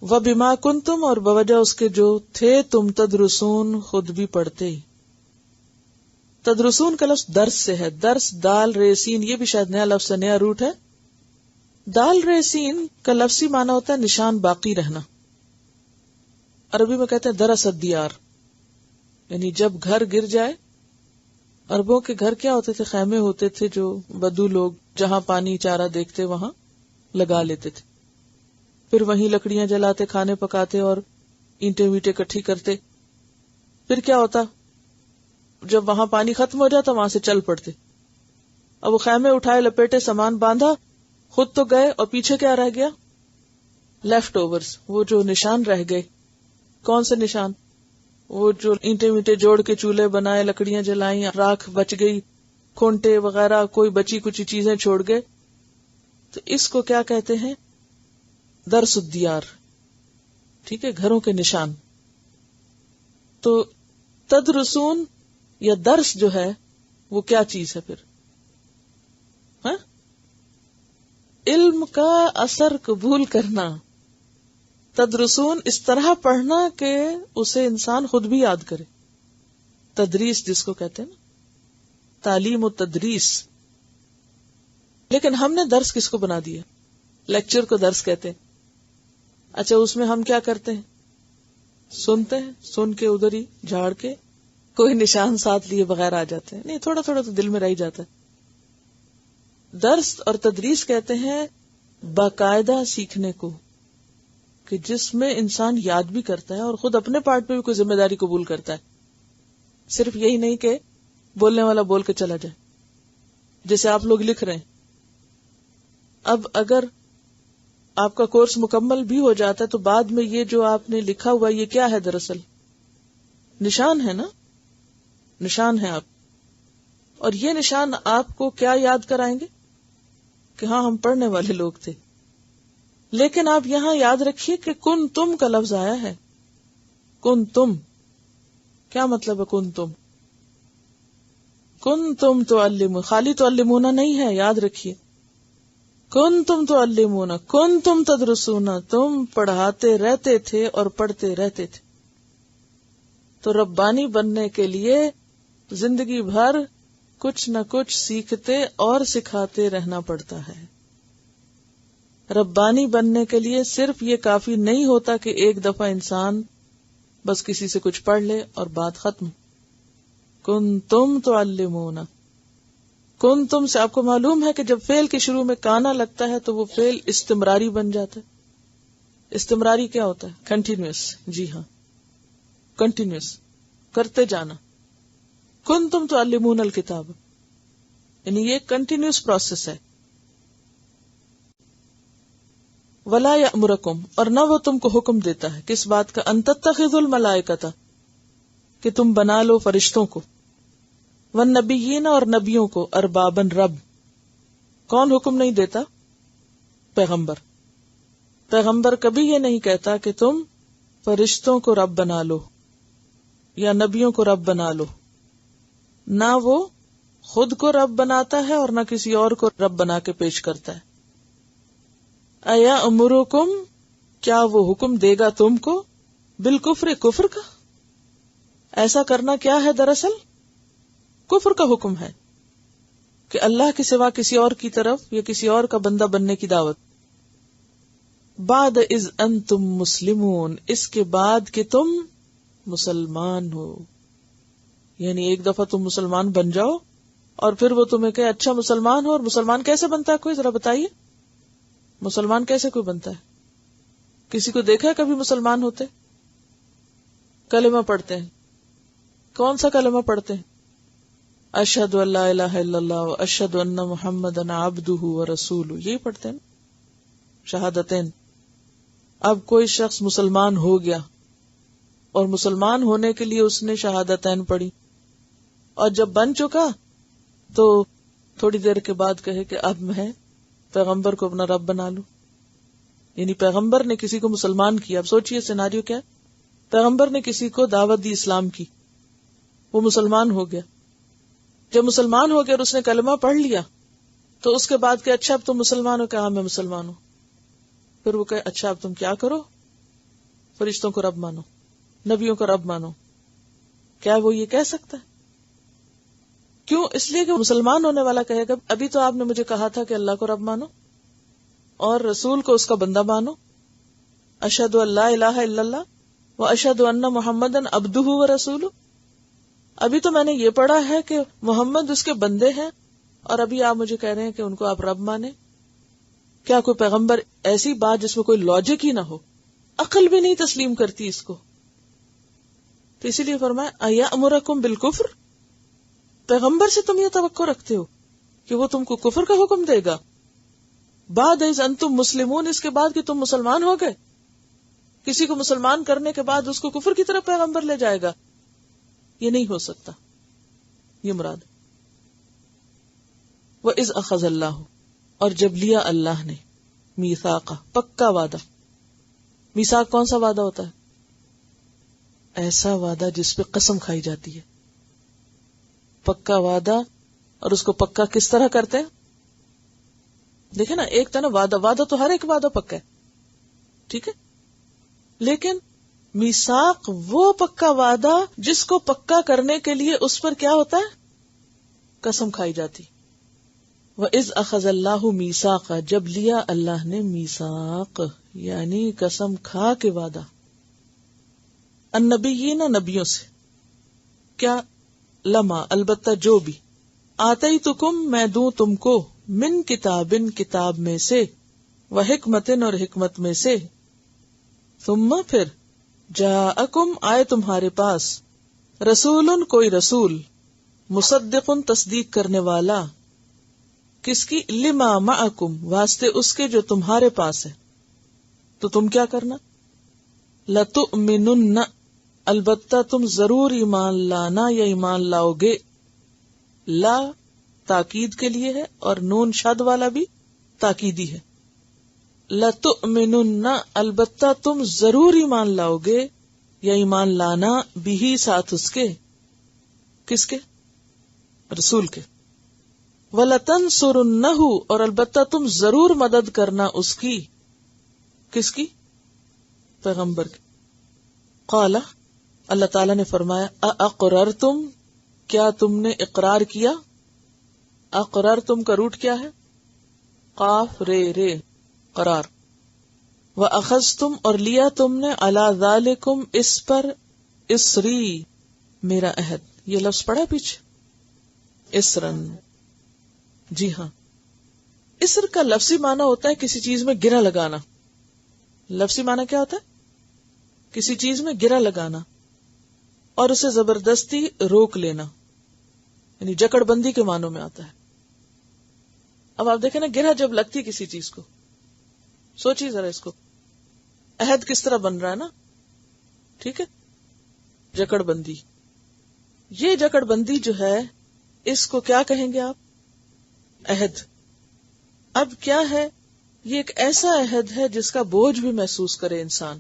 وبما کنتم، اور بوجہ اس کے جو تھے تم تدرسون، خود بھی پڑھتے. تدرسون کا لفظ درس سے ہے. درس دال ریسین، یہ بھی شاید نیا لفظ ہے، نیا روٹ ہے. دال ریسین کا لفظی معنی ہوتا ہے نشان باقی رہنا. عربی میں کہتے ہیں درس الدیار، یعنی جب گھر گر جائے. عربوں کے گھر کیا ہوتے تھے؟ خیمے ہوتے تھے جو بدو لوگ جہاں پانی چارہ دیکھتے وہاں لگا لیتے تھے، پھر وہیں لکڑیاں جلاتے، کھانے پکاتے اور اینٹیں ویٹیں اکٹھی کرتے. پھر کیا ہوتا؟ جب وہاں پانی ختم ہو جاتا وہاں سے چل پڑتے. اب وہ خیمے اٹھائے، لپیٹے، سامان باندھا، خود تو گئے اور پیچھے کیا رہ گیا؟ لیفٹ اوورز، وہ جو نشان رہ گئے. کون سے نشان؟ وہ جو اینٹیں ویٹیں جوڑ کے چولہے بنائے، لکڑیاں جلائیں، راکھ بچ گئی، کھونٹے وغیرہ کوئی بچی کچھ چیزیں چھوڑ گئے. تو اس کو کیا کہتے ہیں؟ درس الدیار. ٹھیک ہے، گھروں کے نشان. تو تدرسون یا درس جو ہے وہ کیا چیز ہے پھر؟ ہاں؟ علم کا اثر قبول کرنا. تدرسون اس طرح پڑھنا کہ اسے انسان خود بھی یاد کرے. تدریس جس کو کہتے ہیں نا، تعلیم و تدریس. لیکن ہم نے درس کس کو بنا دیا؟ لیکچر کو درس کہتے ہیں. اچھا، اس میں ہم کیا کرتے ہیں؟ سنتے ہیں، سن کے ادھر ہی جھاڑ کے کوئی نشان ساتھ لیے بغیر آ جاتے ہیں. نہیں، تھوڑا تھوڑا تو دل میں رہ جاتا ہے. درس اور تدریس کہتے ہیں باقاعدہ سیکھنے کو، کہ جس میں انسان یاد بھی کرتا ہے اور خود اپنے پارٹ پہ بھی کوئی ذمہ داری قبول کرتا ہے. صرف یہی نہیں کہ بولنے والا بول کے چلا جائے، جیسے آپ لوگ لکھ رہے ہیں. اب اگر آپ کا کورس مکمل بھی ہو جاتا ہے تو بعد میں یہ جو آپ نے لکھا ہوا یہ کیا ہے؟ دراصل نشان ہے نا، نشان ہے آپ. اور یہ نشان آپ کو کیا یاد کرائیں گے؟ کہ ہاں ہم پڑھنے والے لوگ تھے. لیکن آپ یہاں یاد رکھیے کہ کن تم کا لفظ آیا ہے. کن تم کیا مطلب ہے؟ کن تم تعلمون، خالی تعلمون نہیں ہے، یاد رکھیے. کن تم تعلمون، کن تم تدرسون، تم پڑھاتے رہتے تھے اور پڑھتے رہتے تھے. تو ربانی بننے کے لیے زندگی بھر کچھ نہ کچھ سیکھتے اور سکھاتے رہنا پڑتا ہے. ربانی بننے کے لیے صرف یہ کافی نہیں ہوتا کہ ایک دفعہ انسان بس کسی سے کچھ پڑھ لے اور بات ختم. کنتم تعلمون، کنتم سے آپ کو معلوم ہے کہ جب فعل کے شروع میں کانا لگتا ہے تو وہ فعل استمراری بن جاتا ہے. استمراری کیا ہوتا ہے؟ کنٹینیوس. جی ہاں، کنٹینیوس، کرتے جانا. کنتم تعلمون الکتاب، یعنی یہ کنٹینیوس پروسیس ہے. ولا یأمرکم، اور نہ وہ تم کو حکم دیتا ہے کس بات کا؟ ان تتخذوا الملائکۃ، کہ تم بنا لو فرشتوں کو، والنبیین، اور نبیوں کو، اربابن، رب. کون حکم نہیں دیتا؟ پیغمبر. پیغمبر کبھی یہ نہیں کہتا کہ تم فرشتوں کو رب بنا لو یا نبیوں کو رب بنا لو. نہ وہ خود کو رب بناتا ہے اور نہ کسی اور کو رب بنا کے پیش کرتا ہے. ایا امرکم، کیا وہ حکم دے گا تم کو؟ بالکفر، کفر کا. ایسا کرنا کیا ہے؟ دراصل کفر کا حکم ہے کہ اللہ کے سوا کسی اور کی طرف یا کسی اور کا بندہ بننے کی دعوت. بعد اذ انتم مسلمون، اس کے بعد کہ تم مسلمان ہو. یعنی ایک دفعہ تم مسلمان بن جاؤ اور پھر وہ تمہیں کہ اچھا مسلمان ہو. اور مسلمان کیسے بنتا ہے؟ کوئی ذرا بتائیے. مسلمان کیسے کوئی بنتا ہے؟ کسی کو دیکھا ہے کبھی مسلمان ہوتے؟ کلمہ پڑھتے ہیں. کون سا کلمہ پڑھتے ہیں؟ اشہد ان لا الہ الا اللہ و اشہد ان محمدن عبدہ و رسولہ، یہی پڑھتے ہیں، شہادتین. اب کوئی شخص مسلمان ہو گیا اور مسلمان ہونے کے لیے اس نے شہادتین پڑھی، اور جب بن چکا تو تھوڑی دیر کے بعد کہے کہ اب میں پیغمبر کو اپنا رب بنا لوں. یعنی پیغمبر نے کسی کو مسلمان کیا. اب سوچئے سیناریو کیا ہے؟ پیغمبر نے کسی کو دعوت دی اسلام کی، وہ مسلمان ہو گیا. جب مسلمان ہو گیا اور اس نے کلمہ پڑھ لیا تو اس کے بعد کہ اچھا اب تم مسلمان ہو؟ کہا میں مسلمان ہوں. پھر وہ کہے اچھا اب تم کیا کرو؟ فرشتوں کو رب مانو، نبیوں کو رب مانو. کیا وہ یہ کہہ سکتا ہے؟ کیوں؟ اس لیے کہ مسلمان ہونے والا کہے گا ابھی تو آپ نے مجھے کہا تھا کہ اللہ کو رب مانو اور رسول کو اس کا بندہ مانو. اشہد ان لا الہ الا اللہ و اشہد ان محمدن عبدہ و رسولہ. ابھی تو میں نے یہ پڑھا ہے کہ محمد اس کے بندے ہیں، اور ابھی آپ مجھے کہہ رہے ہیں کہ ان کو آپ رب مانے. کیا کوئی پیغمبر ایسی بات جس میں کوئی لاجک ہی نہ ہو، عقل بھی نہیں تسلیم کرتی اس کو؟ تو اسی لیے فرمایا ایامرکم بالکفر، پیغمبر سے تم یہ توقع رکھتے ہو کہ وہ تم کو کفر کا حکم دے گا بعد از انتم مسلمون، اس کے بعد کہ تم مسلمان ہو گئے. کسی کو مسلمان کرنے کے بعد اس کو کفر کی طرف پیغمبر لے جائے گا؟ یہ نہیں ہو سکتا. یہ مراد. وَإِذْ أَخَذَ اللَّهُ، اور جب لیا اللہ نے، میثاق، پکا وعدہ. میثاق کون سا وعدہ ہوتا ہے؟ ایسا وعدہ جس پہ قسم کھائی جاتی ہے. پکا وعدہ. اور اس کو پکا کس طرح کرتے ہیں؟ دیکھیں نا، ایک تو نا وعدہ تو ہر ایک وعدہ پکا ہے، ٹھیک ہے، لیکن میثاق وہ پکا وعدہ جس کو پکا کرنے کے لیے اس پر کیا ہوتا ہے؟ قسم کھائی جاتی. وَإِذْ أَخَذَ اللَّهُ مِيثَاقَ، جب لیا اللہ نے میثاق یعنی قسم کھا کے وعدہ، النبیین، نبیوں سے. کیا؟ لما، البتہ جو بھی، آتیتکم، میں دوں تم کو، من کتابن، کتاب میں سے، وحکمتن، اور حکمت میں سے، ثم، پھر، جاءکم، آئے تمہارے پاس، رسول، کوئی رسول، مصدق، تصدیق کرنے والا، کس کی؟ لما معکم، واسطے اس کے جو تمہارے پاس ہے. تو تم کیا کرنا؟ لتؤمنن، البتہ تم ضرور ایمان لانا یا ایمان لاؤ گے. لا تاکید کے لیے ہے اور نون شد والا بھی تاکیدی ہے. لتؤمنن، البتہ تم ضرور ایمان لاؤ گے یا ایمان لانا، بھی ساتھ اس کے. کس کے؟ رسول کے. وَلَتَنْصُرُنَّهُ، اور البتہ تم ضرور مدد کرنا اس کی. کس کی؟ پیغمبر کی. قال، اللہ تعالیٰ نے فرمایا، اَأَقْرَرْتُمْ، کیا تم نے اقرار کیا؟ اقررتم کا روٹ کیا ہے؟ قاف رے رے، قرار. وَأَخَذْتُمْ، اور لیا تم نے، عَلَى ذَلِكُمْ، اس پر، اسری، میرا عہد. یہ لفظ پڑھا پیچھے، اسرن. جی ہاں، اسر کا لفظی معنی ہوتا ہے کسی چیز میں گرہ لگانا. لفظی معنی کیا ہوتا ہے؟ کسی چیز میں گرہ لگانا اور اسے زبردستی روک لینا، یعنی جکڑ بندی کے معنوں میں آتا ہے. اب آپ دیکھیں نا، گرہ جب لگتی کسی چیز کو، سوچیے ذرا اس کو، عہد کس طرح بن رہا ہے نا، ٹھیک ہے، جکڑ بندی. یہ جکڑ بندی جو ہے، اس کو کیا کہیں گے آپ؟ عہد. اب کیا ہے؟ یہ ایک ایسا عہد ہے جس کا بوجھ بھی محسوس کرے انسان،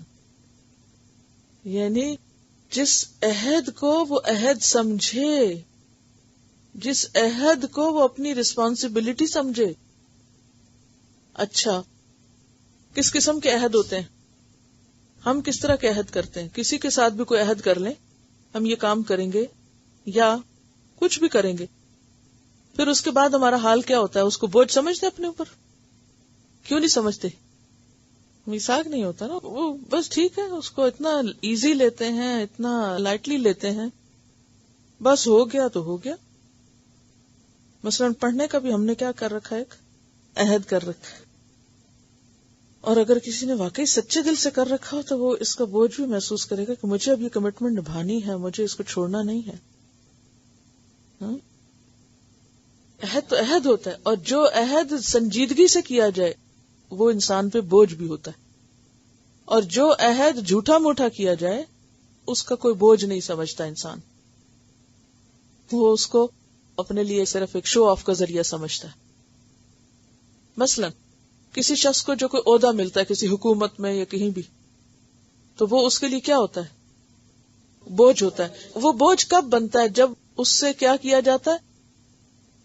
یعنی جس عہد کو وہ عہد سمجھے، جس عہد کو وہ اپنی رسپانسبلٹی سمجھے. اچھا، کس قسم کے عہد ہوتے ہیں؟ ہم کس طرح کے عہد کرتے ہیں؟ کسی کے ساتھ بھی کوئی عہد کر لیں، ہم یہ کام کریں گے یا کچھ بھی کریں گے، پھر اس کے بعد ہمارا حال کیا ہوتا ہے؟ اس کو بوجھ سمجھتے اپنے اوپر؟ کیوں نہیں سمجھتے؟ میثاق نہیں ہوتا نا، وہ بس ٹھیک ہے، اس کو اتنا ایزی لیتے ہیں، اتنا لائٹلی لیتے ہیں، بس ہو گیا تو ہو گیا. مثلا پڑھنے کا بھی ہم نے کیا کر رکھا ہے؟ ایک عہد کر رکھا ہے. اور اگر کسی نے واقعی سچے دل سے کر رکھا ہو تو وہ اس کا بوجھ بھی محسوس کرے گا کہ مجھے اب یہ کمٹمنٹ نبھانی ہے، مجھے اس کو چھوڑنا نہیں ہے. عہد تو عہد ہوتا ہے، اور جو عہد سنجیدگی سے کیا جائے وہ انسان پہ بوجھ بھی ہوتا ہے، اور جو عہد جھوٹا موٹا کیا جائے اس کا کوئی بوجھ نہیں سمجھتا انسان، وہ اس کو اپنے لیے صرف ایک شو آف کا ذریعہ سمجھتا ہے. مثلا کسی شخص کو جو کوئی عہدہ ملتا ہے کسی حکومت میں یا کہیں بھی، تو وہ اس کے لیے کیا ہوتا ہے؟ بوجھ ہوتا ہے. وہ بوجھ کب بنتا ہے؟ جب اس سے کیا کیا جاتا ہے؟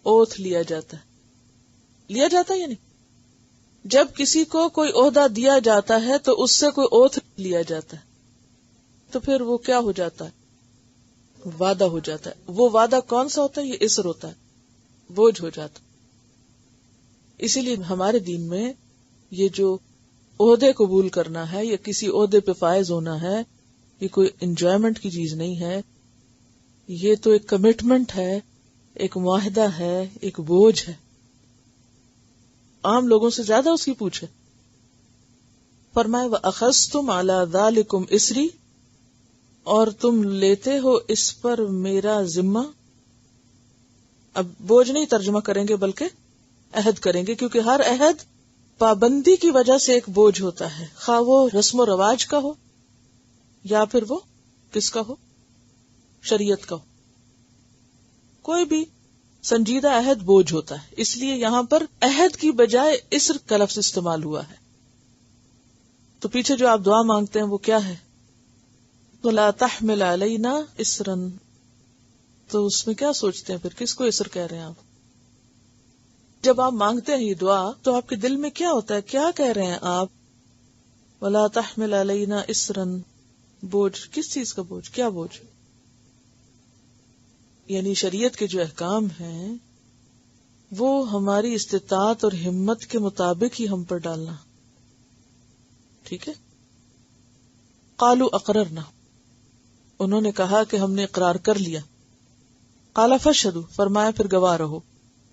اوتھ لیا جاتا ہے. لیا جاتا ہے یا نہیں؟ جب کسی کو کوئی عہدہ دیا جاتا ہے تو اس سے کوئی اوتھ لیا جاتا ہے، تو پھر وہ کیا ہو جاتا ہے؟ وعدہ ہو جاتا ہے. وہ وعدہ کون سا ہوتا ہے؟ یہ اسر ہوتا ہے، بوجھ ہو جاتا ہے. اسی لیے ہمارے دین میں یہ جو عہدے قبول کرنا ہے یا کسی عہدے پہ فائز ہونا ہے، یہ کوئی انجوائمنٹ کی چیز نہیں ہے، یہ تو ایک کمٹمنٹ ہے، ایک معاہدہ ہے، ایک بوجھ ہے. عام لوگوں سے زیادہ اس کی پوچھ ہے. فرمائے وَأَخَذْتُمْ عَلَى ذَلِكُمْ إِسْرِي، اور تم لیتے ہو اس پر میرا ذمہ. اب بوجھ نہیں ترجمہ کریں گے بلکہ عہد کریں گے، کیونکہ ہر عہد پابندی کی وجہ سے ایک بوجھ ہوتا ہے، خواہ وہ رسم و رواج کا ہو یا پھر وہ کس کا ہو؟ شریعت کا ہو. کوئی بھی سنجیدہ عہد بوجھ ہوتا ہے. اس لیے یہاں پر عہد کی بجائے اسر کا لفظ استعمال ہوا ہے. تو پیچھے جو آپ دعا مانگتے ہیں وہ کیا ہے؟ وَلَا تَحْمِلْ عَلَيْنَا إِسْرًا. تو اس میں کیا سوچتے ہیں پھر؟ کس کو اسر کہہ رہے ہیں آپ؟ جب آپ مانگتے ہیں یہ دعا تو آپ کے دل میں کیا ہوتا ہے؟ کیا کہہ رہے ہیں آپ؟ وَلَا تَحْمِلْ عَلَيْنَا إِسْرًا. بوجھ، کس چیز کا بوجھ؟ کیا بوجھ؟ یعنی شریعت کے جو احکام ہیں وہ ہماری استطاعت اور ہمت کے مطابق ہی ہم پر ڈالنا. ٹھیک ہے. قالوا اقررنا، انہوں نے کہا کہ ہم نے اقرار کر لیا. قال فاشهدوا، فرمایا پھر گواہ رہو.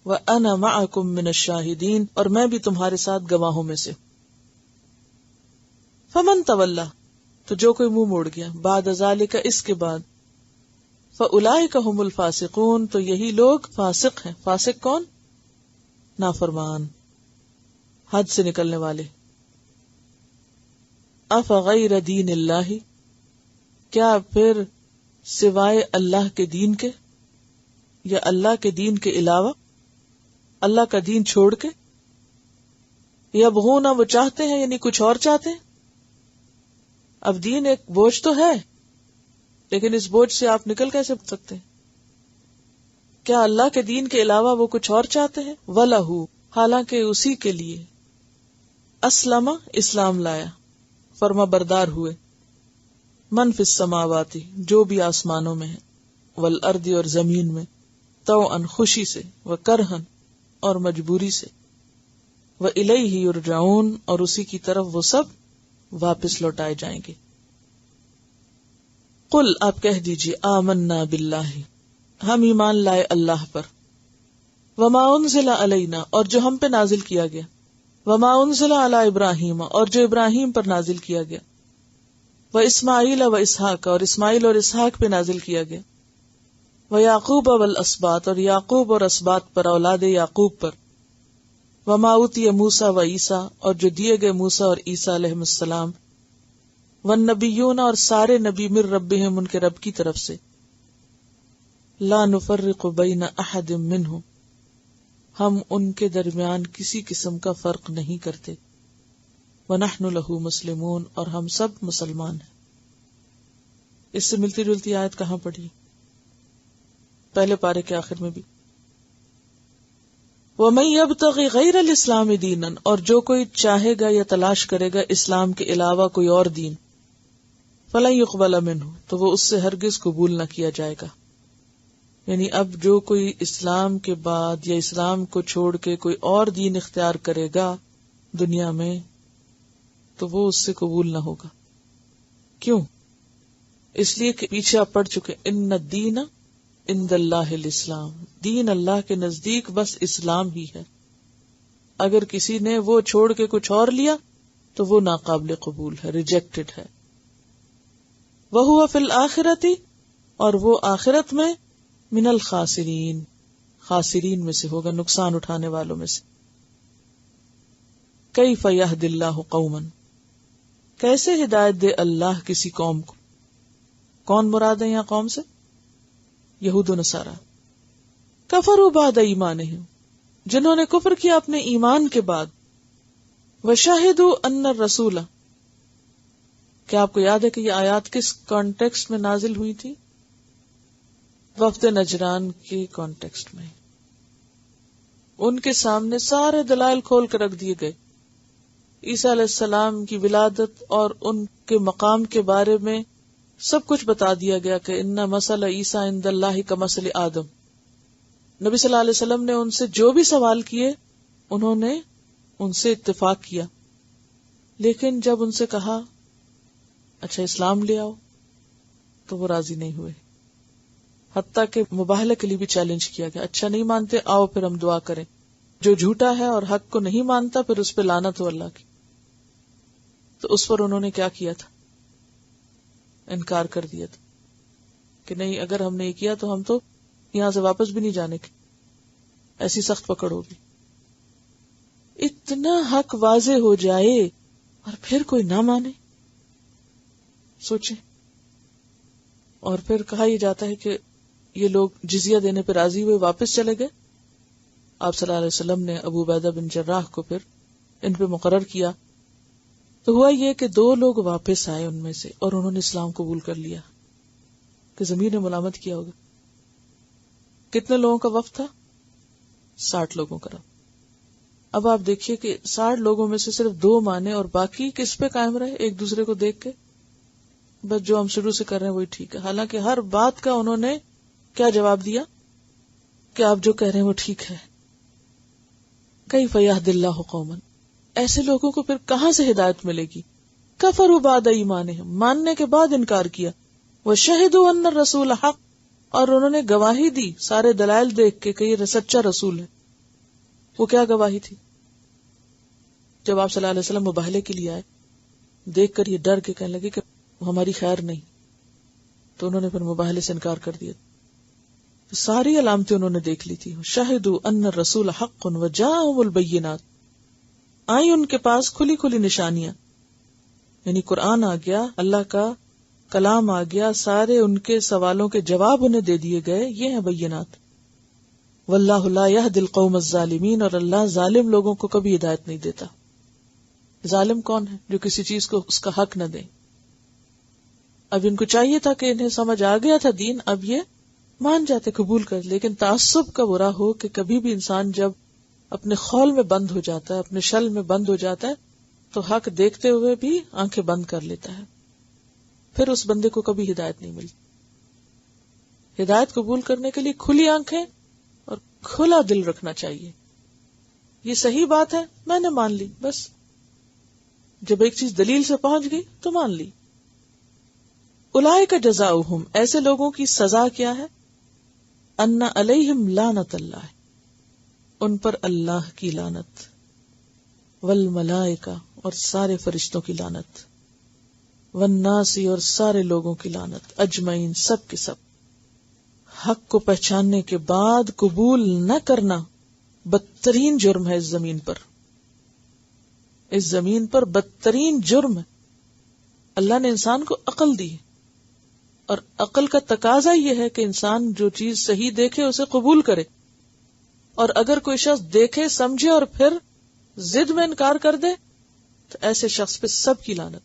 وانا معكم من الشاهدين، اور میں بھی تمہارے ساتھ گواہوں میں سے. فمن تولى، تو جو کوئی منہ موڑ گیا، بعد ذلك، اس کے بعد، فاولئک هم الفاسقون، تو یہی لوگ فاسق ہیں. فاسق کون؟ نافرمان، حد سے نکلنے والے. افغیر دین اللہ، کیا پھر سوائے اللہ کے دین کے، یا اللہ کے دین کے علاوہ، اللہ کا دین چھوڑ کے، یبغون، وہ چاہتے ہیں یعنی کچھ اور چاہتے ہیں. اب دین ایک بوجھ تو ہے، لیکن اس بوجھ سے آپ نکل کیسے سکتے ہیں؟ کیا اللہ کے دین کے علاوہ وہ کچھ اور چاہتے ہیں؟ وَلَهُ، حالانکہ اسی کے لیے، اسلم، اسلام لایا، فرما بردار ہوئے، من فی السماوات، جو بھی آسمانوں میں ہے، والارض، اور زمین میں، طوعا، خوشی سے، وکرہن، اور مجبوری سے، وإلیہ یرجعون، اور اسی کی طرف وہ سب واپس لوٹائے جائیں گے. قل، آپ کہہ دیجئے، آمنا باللہ، ہم ایمان لائے اللہ پر، وما انزل علینا، اور جو ہم پہ نازل کیا گیا، وما انزل علی ابراہیم، اور جو ابراہیم پر نازل کیا گیا، واسماعیل واسحاق، اور اسماعیل اور اسحاق پہ نازل کیا گیا، ویعقوب والاسباط، اور یعقوب اور اسباط پر، اولاد یعقوب پر، وما اوتی موسیٰ وعیسیٰ، اور جو دیے گئے موسیٰ اور عیسیٰ علیہ السلام، والنبیون، اور سارے نبی، من ربہم، ان کے رب کی طرف سے، لا نفرق بین احد منہم، ہم ان کے درمیان کسی قسم کا فرق نہیں کرتے، وَنَحْنُ لَهُ مُسْلِمُونَ، اور ہم سب مسلمان ہیں. اس سے ملتی جلتی آیت کہاں پڑھی؟ پہلے پارے کے آخر میں بھی. وَمَن يَبْتَغِ غَيْرَ الْإِسْلَامِ دِينًا، اور جو کوئی چاہے گا یا تلاش کرے گا اسلام کے علاوہ کوئی اور دین، فَلَن يُقْبَلَ مِنْهُ، تو وہ اس سے ہرگز قبول نہ کیا جائے گا. یعنی اب جو کوئی اسلام کے بعد یا اسلام کو چھوڑ کے کوئی اور دین اختیار کرے گا دنیا میں، تو وہ اس سے قبول نہ ہوگا. کیوں؟ اس لیے کہ پیچھے آپ پڑھ چکے، ان الدین عند اللہ الاسلام، دین اللہ کے نزدیک بس اسلام ہی ہے. اگر کسی نے وہ چھوڑ کے کچھ اور لیا تو وہ ناقابل قبول ہے، ریجیکٹڈ ہے. وَهُوَ فِي الْآخِرَةِ، اور وہ آخرت میں من الخاسرین، خاسرین میں سے ہوگا، نقصان اٹھانے والوں میں سے. کیف یہدی اللہ قوما، کیسے ہدایت دے اللہ کسی قوم کو. کون مراد ہے یہاں قوم سے؟ یہود و نصارہ. کفروا بعد ایمانہم، جنہوں نے کفر کیا اپنے ایمان کے بعد. وشہدوا ان الرسول، کیا آپ کو یاد ہے کہ یہ آیات کس کانٹیکسٹ میں نازل ہوئی تھی؟ وفد نجران کے کانٹیکسٹ میں. ان کے سامنے سارے دلائل کھول کر رکھ دیے گئے. عیسیٰ علیہ السلام کی ولادت اور ان کے مقام کے بارے میں سب کچھ بتا دیا گیا کہ ان مثل عیسیٰ عند اللہ کمثل آدم. نبی صلی اللہ علیہ وسلم نے ان سے جو بھی سوال کیے انہوں نے ان سے اتفاق کیا، لیکن جب ان سے کہا اچھا اسلام لے آؤ تو وہ راضی نہیں ہوئے. حتیٰ کہ مباہلہ کے لیے بھی چیلنج کیا گیا، اچھا نہیں مانتے آؤ پھر ہم دعا کریں. جو جھوٹا ہے اور حق کو نہیں مانتا پھر اس پہ لعنت ہو اللہ کی. تو اس پر انہوں نے کیا کیا تھا؟ انکار کر دیا تھا کہ نہیں، اگر ہم نے یہ کیا تو ہم تو یہاں سے واپس بھی نہیں جانے کے، ایسی سخت پکڑ ہوگی. اتنا حق واضح ہو جائے اور پھر کوئی نہ مانے، سوچیں. اور پھر کہا یہ جاتا ہے کہ یہ لوگ جزیہ دینے پہ راضی ہوئے، واپس چلے گئے. آپ صلی اللہ علیہ وسلم نے ابو عبیدہ بن جراح کو پھر ان پہ مقرر کیا. تو ہوا یہ کہ 2 لوگ واپس آئے ان میں سے اور انہوں نے اسلام قبول کر لیا کہ ضمیر نے ملامت کیا ہوگا. کتنے لوگوں کا وفد تھا؟ 60 لوگوں کا. اب آپ دیکھیے کہ 60 لوگوں میں سے صرف 2 مانے اور باقی کس پہ قائم رہے؟ ایک دوسرے کو دیکھ کے بس جو ہم شروع سے کر رہے ہیں وہی ٹھیک ہے. حالانکہ ہر بات کا انہوں نے کیا جواب دیا کہ آپ جو کہہ رہے ہیں وہ ٹھیک ہے. کیف یہدی اللہ قوما، ایسے لوگوں کو پھر کہاں سے ہدایت ملے گی؟ کفروا بعد ایمانہم، ماننے کے بعد انکار کیا. وشہدوا ان الرسول حق، اور انہوں نے گواہی دی سارے دلائل دیکھ کے کہ یہ سچا رسول ہے. وہ کیا گواہی تھی؟ جب آپ صلی اللہ علیہ وسلم مباہلے کے لیے آئے، دیکھ کر یہ ڈر کے کہنے لگے کہ ہماری خیر نہیں، تو انہوں نے پھر مباہلے سے انکار کر دیا. ساری علامتیں انہوں نے دیکھ لی تھی. شہدوا ان الرسول حق وجاءهم البینات، آئی ان کے پاس کھلی کھلی نشانیاں، یعنی قرآن آ گیا، اللہ کا کلام آ گیا، سارے ان کے سوالوں کے جواب انہیں دے دیے گئے. یہ ہیں بینات. واللہ لا یہدی القوم الظالمین، اور اللہ ظالم لوگوں کو کبھی ہدایت نہیں دیتا. ظالم کون ہے؟ جو کسی چیز کو اس کا حق نہ دے. اب ان کو چاہیے تھا کہ انہیں سمجھ آ گیا تھا دین، اب یہ مان جاتے، قبول کر. لیکن تعصب کا برا ہو کہ کبھی بھی انسان جب اپنے خول میں بند ہو جاتا ہے، اپنے شل میں بند ہو جاتا ہے، تو حق دیکھتے ہوئے بھی آنکھیں بند کر لیتا ہے. پھر اس بندے کو کبھی ہدایت نہیں ملتی. ہدایت قبول کرنے کے لیے کھلی آنکھیں اور کھلا دل رکھنا چاہیے. یہ صحیح بات ہے، میں نے مان لی، بس جب ایک چیز دلیل سے پہنچ گئی تو مان لی. اولئک جزاؤہم، ایسے لوگوں کی سزا کیا ہے؟ ان علیہم لعنت اللہ، ان پر اللہ کی لعنت، والملائکہ، اور سارے فرشتوں کی لعنت، والناس، اور سارے لوگوں کی لعنت، اجمعین، سب کے سب. حق کو پہچاننے کے بعد قبول نہ کرنا بدترین جرم ہے اس زمین پر. اس زمین پر بدترین جرم ہے. اللہ نے انسان کو عقل دی ہے، اور عقل کا تقاضا یہ ہے کہ انسان جو چیز صحیح دیکھے اسے قبول کرے. اور اگر کوئی شخص دیکھے، سمجھے اور پھر ضد میں انکار کر دے تو ایسے شخص پہ سب کی لعنت.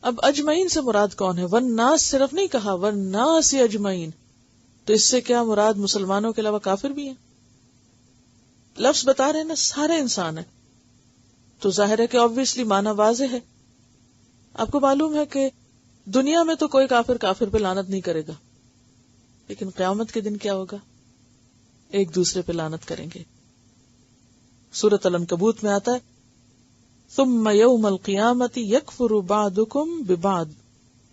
اب اجمعین سے مراد کون ہے؟ والناس صرف نہیں کہا، والناس اجمعین. تو اس سے کیا مراد مسلمانوں کے علاوہ کافر بھی ہیں؟ لفظ بتا رہے ہیں نا سارے انسان ہیں، تو ظاہر ہے کہ obviously معنی واضح ہے. آپ کو معلوم ہے کہ دنیا میں تو کوئی کافر پہ لعنت نہیں کرے گا، لیکن قیامت کے دن کیا ہوگا؟ ایک دوسرے پہ لعنت کریں گے. سورۃ العنکبوت میں آتا ہے ثم یوم القیامت یکفر بعضکم ببعض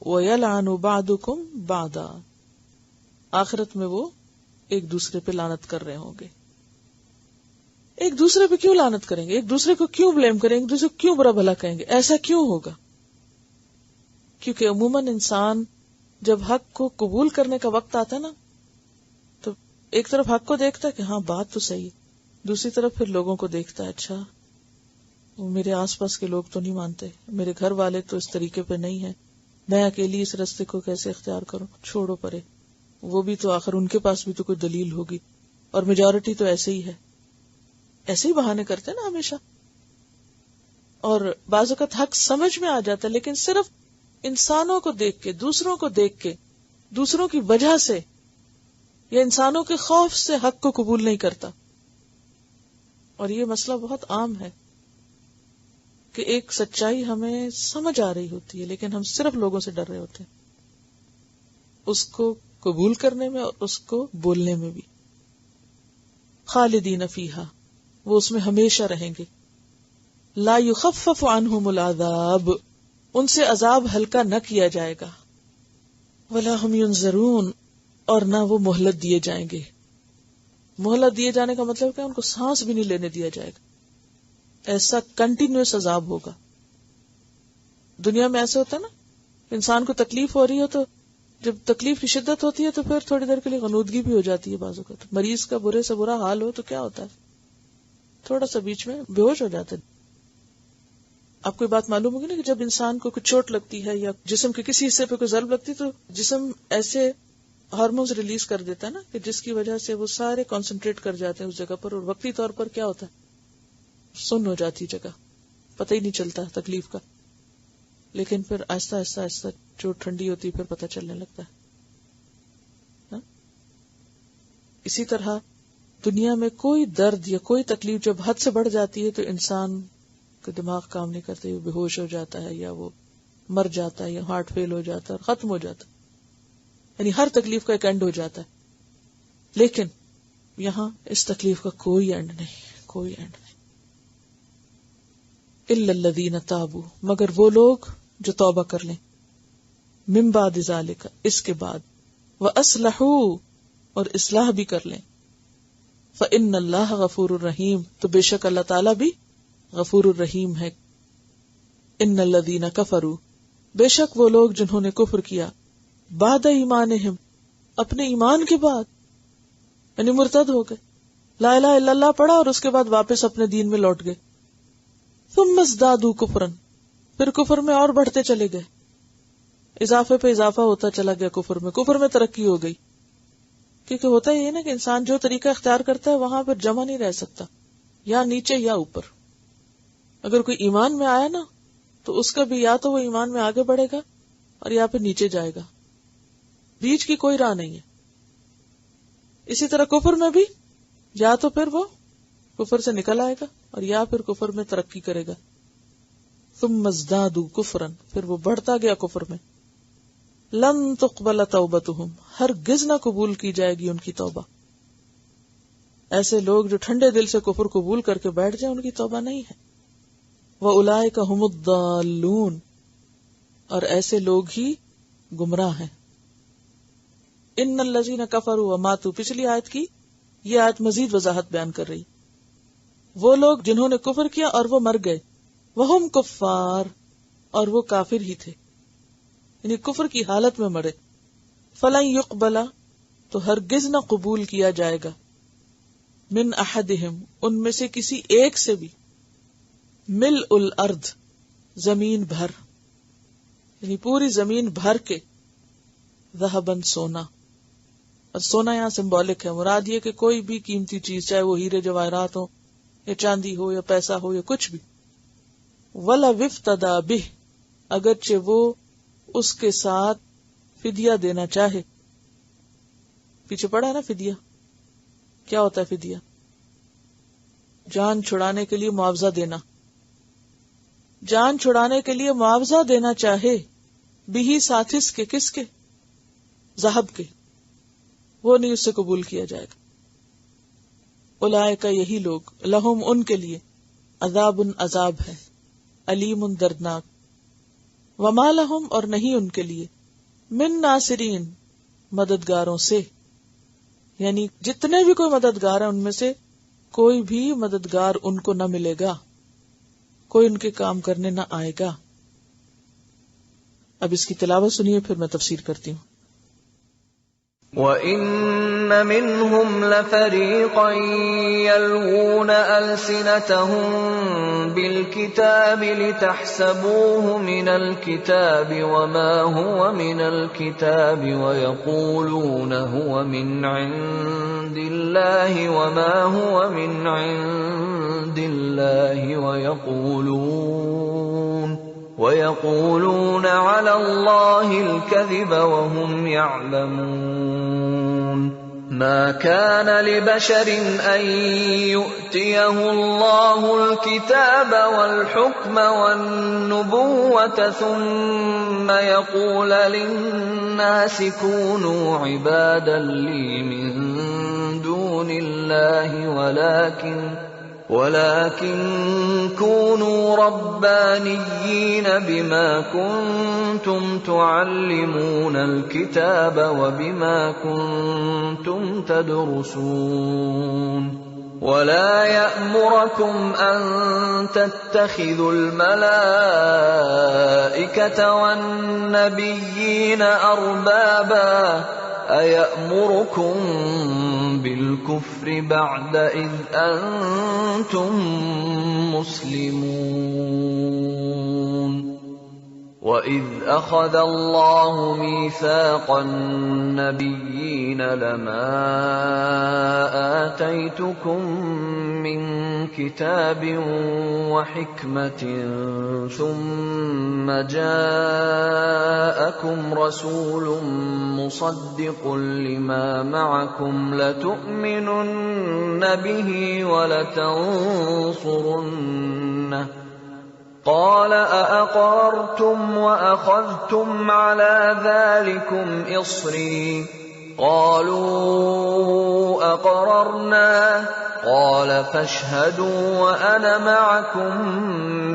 ویلعن بعضکم بعضا. آخرت میں وہ ایک دوسرے پہ لعنت کر رہے ہوں گے. ایک دوسرے پہ کیوں لعنت کریں گے، ایک دوسرے کو کیوں بلیم کریں گے، ایک دوسرے کو کیوں برا بھلا کہیں گے؟ ایسا کیوں ہوگا؟ کیونکہ عموماً انسان جب حق کو قبول کرنے کا وقت آتا ہے نا، تو ایک طرف حق کو دیکھتا ہے کہ ہاں بات تو صحیح ہے، دوسری طرف پھر لوگوں کو دیکھتا ہے، اچھا وہ میرے آس پاس کے لوگ تو نہیں مانتے، میرے گھر والے تو اس طریقے پہ نہیں ہیں، میں اکیلی اس راستے کو کیسے اختیار کروں، چھوڑو پرے، وہ بھی تو آخر ان کے پاس بھی تو کوئی دلیل ہوگی، اور میجورٹی تو ایسے ہی ہے، ایسے ہی بہانے کرتے ہیں نا ہمیشہ. اور بعض اوقات حق سمجھ میں آ جاتا ہے، لیکن صرف انسانوں کو دیکھ کے، دوسروں کو دیکھ کے، دوسروں کی وجہ سے یا انسانوں کے خوف سے حق کو قبول نہیں کرتا. اور یہ مسئلہ بہت عام ہے کہ ایک سچائی ہمیں سمجھ آ رہی ہوتی ہے لیکن ہم صرف لوگوں سے ڈر رہے ہوتے ہیں، اس کو قبول کرنے میں اور اس کو بولنے میں بھی. خالدین فیہا، وہ اس میں ہمیشہ رہیں گے. لا یخفف عنہم العذاب، ان سے عذاب ہلکا نہ کیا جائے گا. ولا ہم ینظرون، اور نہ وہ مہلت دیے جائیں گے. مہلت دیے جانے کا مطلب کیا؟ ان کو سانس بھی نہیں لینے دیا جائے گا. ایسا کنٹینیوس عذاب ہوگا. دنیا میں ایسے ہوتا ہے نا، انسان کو تکلیف ہو رہی ہو تو جب تکلیف کی شدت ہوتی ہے تو پھر تھوڑی دیر کے لیے غنودگی بھی ہو جاتی ہے. بعض اوقات مریض کا برے سے برا حال ہو تو کیا ہوتا ہے، تھوڑا سا بیچ میں بے ہوش ہو جاتا ہے. آپ کو یہ بات معلوم ہوگی نا کہ جب انسان کو کچھ چوٹ لگتی ہے یا جسم کے کسی حصے پہ کوئی ضرب لگتی ہے تو جسم ایسے ہارمونز ریلیز کر دیتا ہے نا کہ جس کی وجہ سے وہ سارے کانسنٹریٹ کر جاتے ہیں اس جگہ پر، اور وقتی طور پر کیا ہوتا ہے، سن ہو جاتی جگہ، پتہ ہی نہیں چلتا تکلیف کا. لیکن پھر آہستہ آہستہ آہستہ چوٹ ٹھنڈی ہوتی پھر پتہ چلنے لگتا ہے. اسی طرح دنیا میں کوئی درد یا کوئی تکلیف جب حد سے بڑھ جاتی ہے تو انسان کا دماغ کام نہیں کرتے، وہ بے ہوش ہو جاتا ہے یا وہ مر جاتا ہے یا ہارٹ فیل ہو جاتا ہے اور ختم ہو جاتا ہے. یعنی ہر تکلیف کا ایک اینڈ ہو جاتا ہے. لیکن یہاں اس تکلیف کا کوئی اینڈ نہیں، کوئی اینڈ نہیں. الا الذین تابوا، مگر وہ لوگ جو توبہ کر لیں، من بعد ذالک، اس کے بعد، واصلحوا، اور اصلاح بھی کر لیں، فإن اللہ غفور الرحیم، تو بے شک اللہ تعالیٰ بھی غفور الرحیم ہے. ان الذین کفروا، بے شک وہ لوگ جنہوں نے کفر کیا، بعد ایمانہم، اپنے ایمان کے بعد، یعنی مرتد ہو گئے، لا الہ الا اللہ پڑھا اور اس کے بعد واپس اپنے دین میں لوٹ گئے. ثم ازدادوا کفرا، پھر کفر میں اور بڑھتے چلے گئے، اضافے پہ اضافہ ہوتا چلا گیا کفر میں ترقی ہو گئی. کیونکہ ہوتا یہ نا کہ انسان جو طریقہ اختیار کرتا ہے وہاں پر جمع نہیں رہ سکتا، یا نیچے یا اوپر. اگر کوئی ایمان میں آیا نا تو اس کا بھی یا تو وہ ایمان میں آگے بڑھے گا اور یا پھر نیچے جائے گا، بیچ کی کوئی راہ نہیں ہے. اسی طرح کفر میں بھی یا تو پھر وہ کفر سے نکل آئے گا اور یا پھر کفر میں ترقی کرے گا. ثم ازدادوا کفرا، پھر وہ بڑھتا گیا کفر میں. لن تقبل توبتهم، ہرگز نہ قبول کی جائے گی ان کی توبہ. ایسے لوگ جو ٹھنڈے دل سے کفر قبول کر کے بیٹھ جائیں ان کی توبہ نہیں ہے. وَأُولَئِكَ هُمُ الضَّالُّونَ، اور ایسے لوگ ہی گمراہ ہیں. ان الذین کفروا وماتوا، پچھلی آیت کی یہ آیت مزید وضاحت بیان کر رہی. وہ لوگ جنہوں نے کفر کیا اور وہ مر گئے، وہم کفار، اور وہ کافر ہی تھے، یعنی کفر کی حالت میں مرے. فلن یقبل، تو ہرگز نہ قبول کیا جائے گا، من احدہم، ان میں سے کسی ایک سے بھی، ملء الارض، زمین بھر، یعنی پوری زمین بھر کے، ذہباً، سونا. اور سونا یہاں سمبولک ہے، مراد یہ کہ کوئی بھی قیمتی چیز، چاہے وہ ہیرے جواہرات ہو یا چاندی ہو یا پیسہ ہو یا کچھ بھی. وَلَوِ افْتَدَىٰ بِهِ، اگرچہ وہ اس کے ساتھ فدیہ دینا چاہے. پیچھے پڑا ہے نا فدیہ، کیا ہوتا ہے فدیہ؟ جان چھڑانے کے لیے معاوضہ دینا. جان چھڑانے کے لیے معاوضہ دینا چاہے، بھی ساتھ اس کے، کس کے؟ ذہب کے، وہ نہیں اس سے قبول کیا جائے گا. اولئک، یہی لوگ، لہم، ان کے لیے، عذاب، عذاب ہے، علیم، دردناک. وما لہم، اور نہیں ان کے لیے، من ناصرین، مددگاروں سے، یعنی جتنے بھی کوئی مددگار ہیں ان میں سے کوئی بھی مددگار ان کو نہ ملے گا، کوئی ان کے کام کرنے نہ آئے گا۔ اب اس کی تلاوت سنیے، پھر میں تفسیر کرتی ہوں۔ وَإِنَّ مِنْهُمْ لَفَرِيقًا يَلْوُونَ أَلْسِنَتَهُم بِالْكِتَابِ لِتَحْسَبُوهُ مِنَ الْكِتَابِ وَمَا هُوَ مِنَ الْكِتَابِ وَيَقُولُونَ هُوَ مِنْ عِندِ اللَّهِ وَمَا هُوَ مِنْ عِندِ اللَّهِ وَيَقُولُونَ عَلَى اللَّهِ الْكَذِبَ وَهُمْ يَعْلَمُونَ مَا كَانَ لِبَشَرٍ أَن يُؤْتِيَهُ اللَّهُ الْكِتَابَ وَالْحُكْمَ وَالنُّبُوَّةَ ثُمَّ يَقُولَ لِلنَّاسِ كُونُوا عِبَادًا لِّي مِن دُونِ اللَّهِ ولكن كونوا ربانيين بما كنتم تعلمون الكتاب وبما كنتم تدرسون ولا يأمركم أن تتخذوا الملائكة والنبيين أربابا أَيَأْمُرُكُم بِالْكُفْرِ بَعْدَ إِذْ أَنْتُمْ مُسْلِمُونَ وَإِذْ أَخَذَ اللَّهُ مِيثَاقَ النَّبِيِّينَ لَمَا آتَيْتُكُم مِّن كِتَابٍ وَحِكْمَةٍ ثُمَّ جَاءَكُمْ رَسُولٌ مُصَدِّقٌ لِّمَا مَعَكُمْ لَتُؤْمِنُنَّ بِهِ وَلَتَنصُرُنَّهُ قال أأقررتم وأخذتم على ذلكم إصري قالوا أقررنا قال فاشهدوا وأنا معكم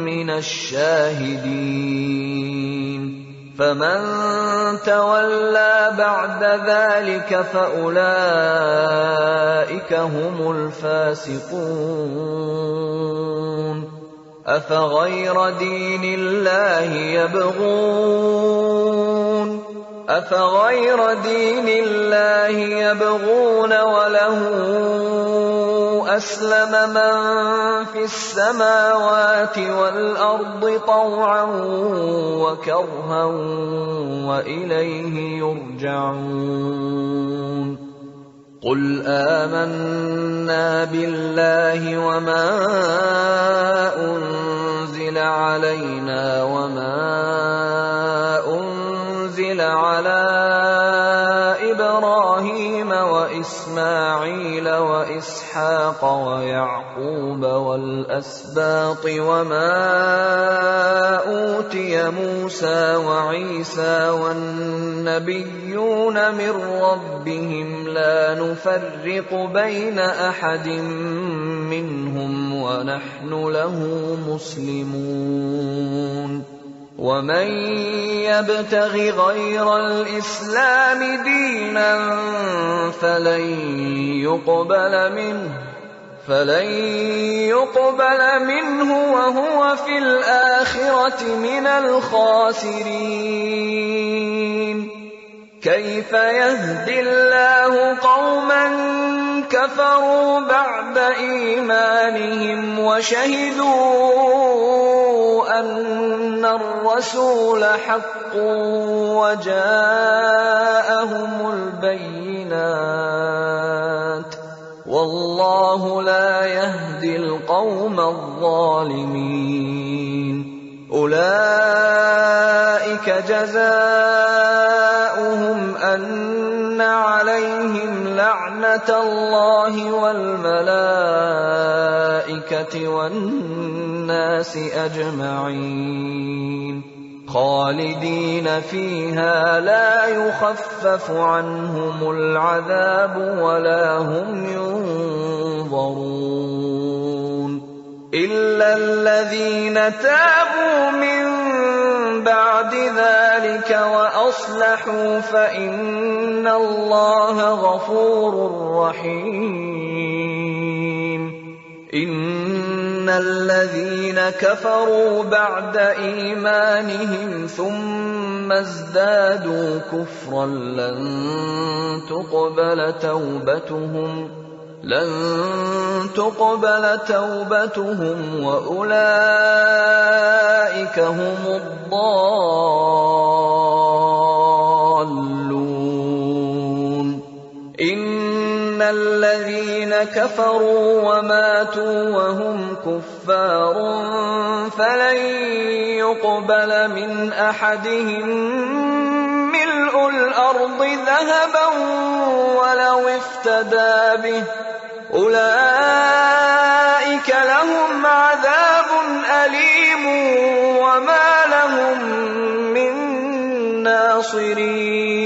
من الشاهدين فمن تولى بعد ذلك فأولئك هم الفاسقون أفغير دين الله يبغون وله أسلم من في السماوات والأرض طوعا وكرها وإليه يرجعون قل آمنا بالله وما أنزل علينا وما أنزل على إبراهيم وإسماعيل وإسحاق ويعقوب والأسباط وما أوتي موسى وعيسى والنبيون من ربهم لا نفرق بين أحد منهم ونحن له مسلمون ومن يبتغ غير الإسلام دينا فلن يقبل منه وهو في الآخرة من الخاسرين كيف يهدي الله قوما كفروا بعد إيمانهم وشهدوا أن الرسول حق وجاءهم البينات والله لا يهدي القوم الظالمين أولئك جزاؤهم أن عليهم لعنة الله والملائكة والناس أجمعين خالدين فيها لا يخفف عنهم العذاب ولا هم ينظرون إلا الذين تابوا من بعد ذلك وأصلحوا فإن الله غفور رحيم إن الذين كفروا بعد إيمانهم ثم ازدادوا كفرا لن تقبل توبتهم وأولئك هم الضالون. إن الذين كفروا وماتوا وهم كفار فلن يقبل من أحدهم ملء الأرض ذهبا ولو افتدى به أولئك لهم عذاب أليم وما لهم من ناصرين.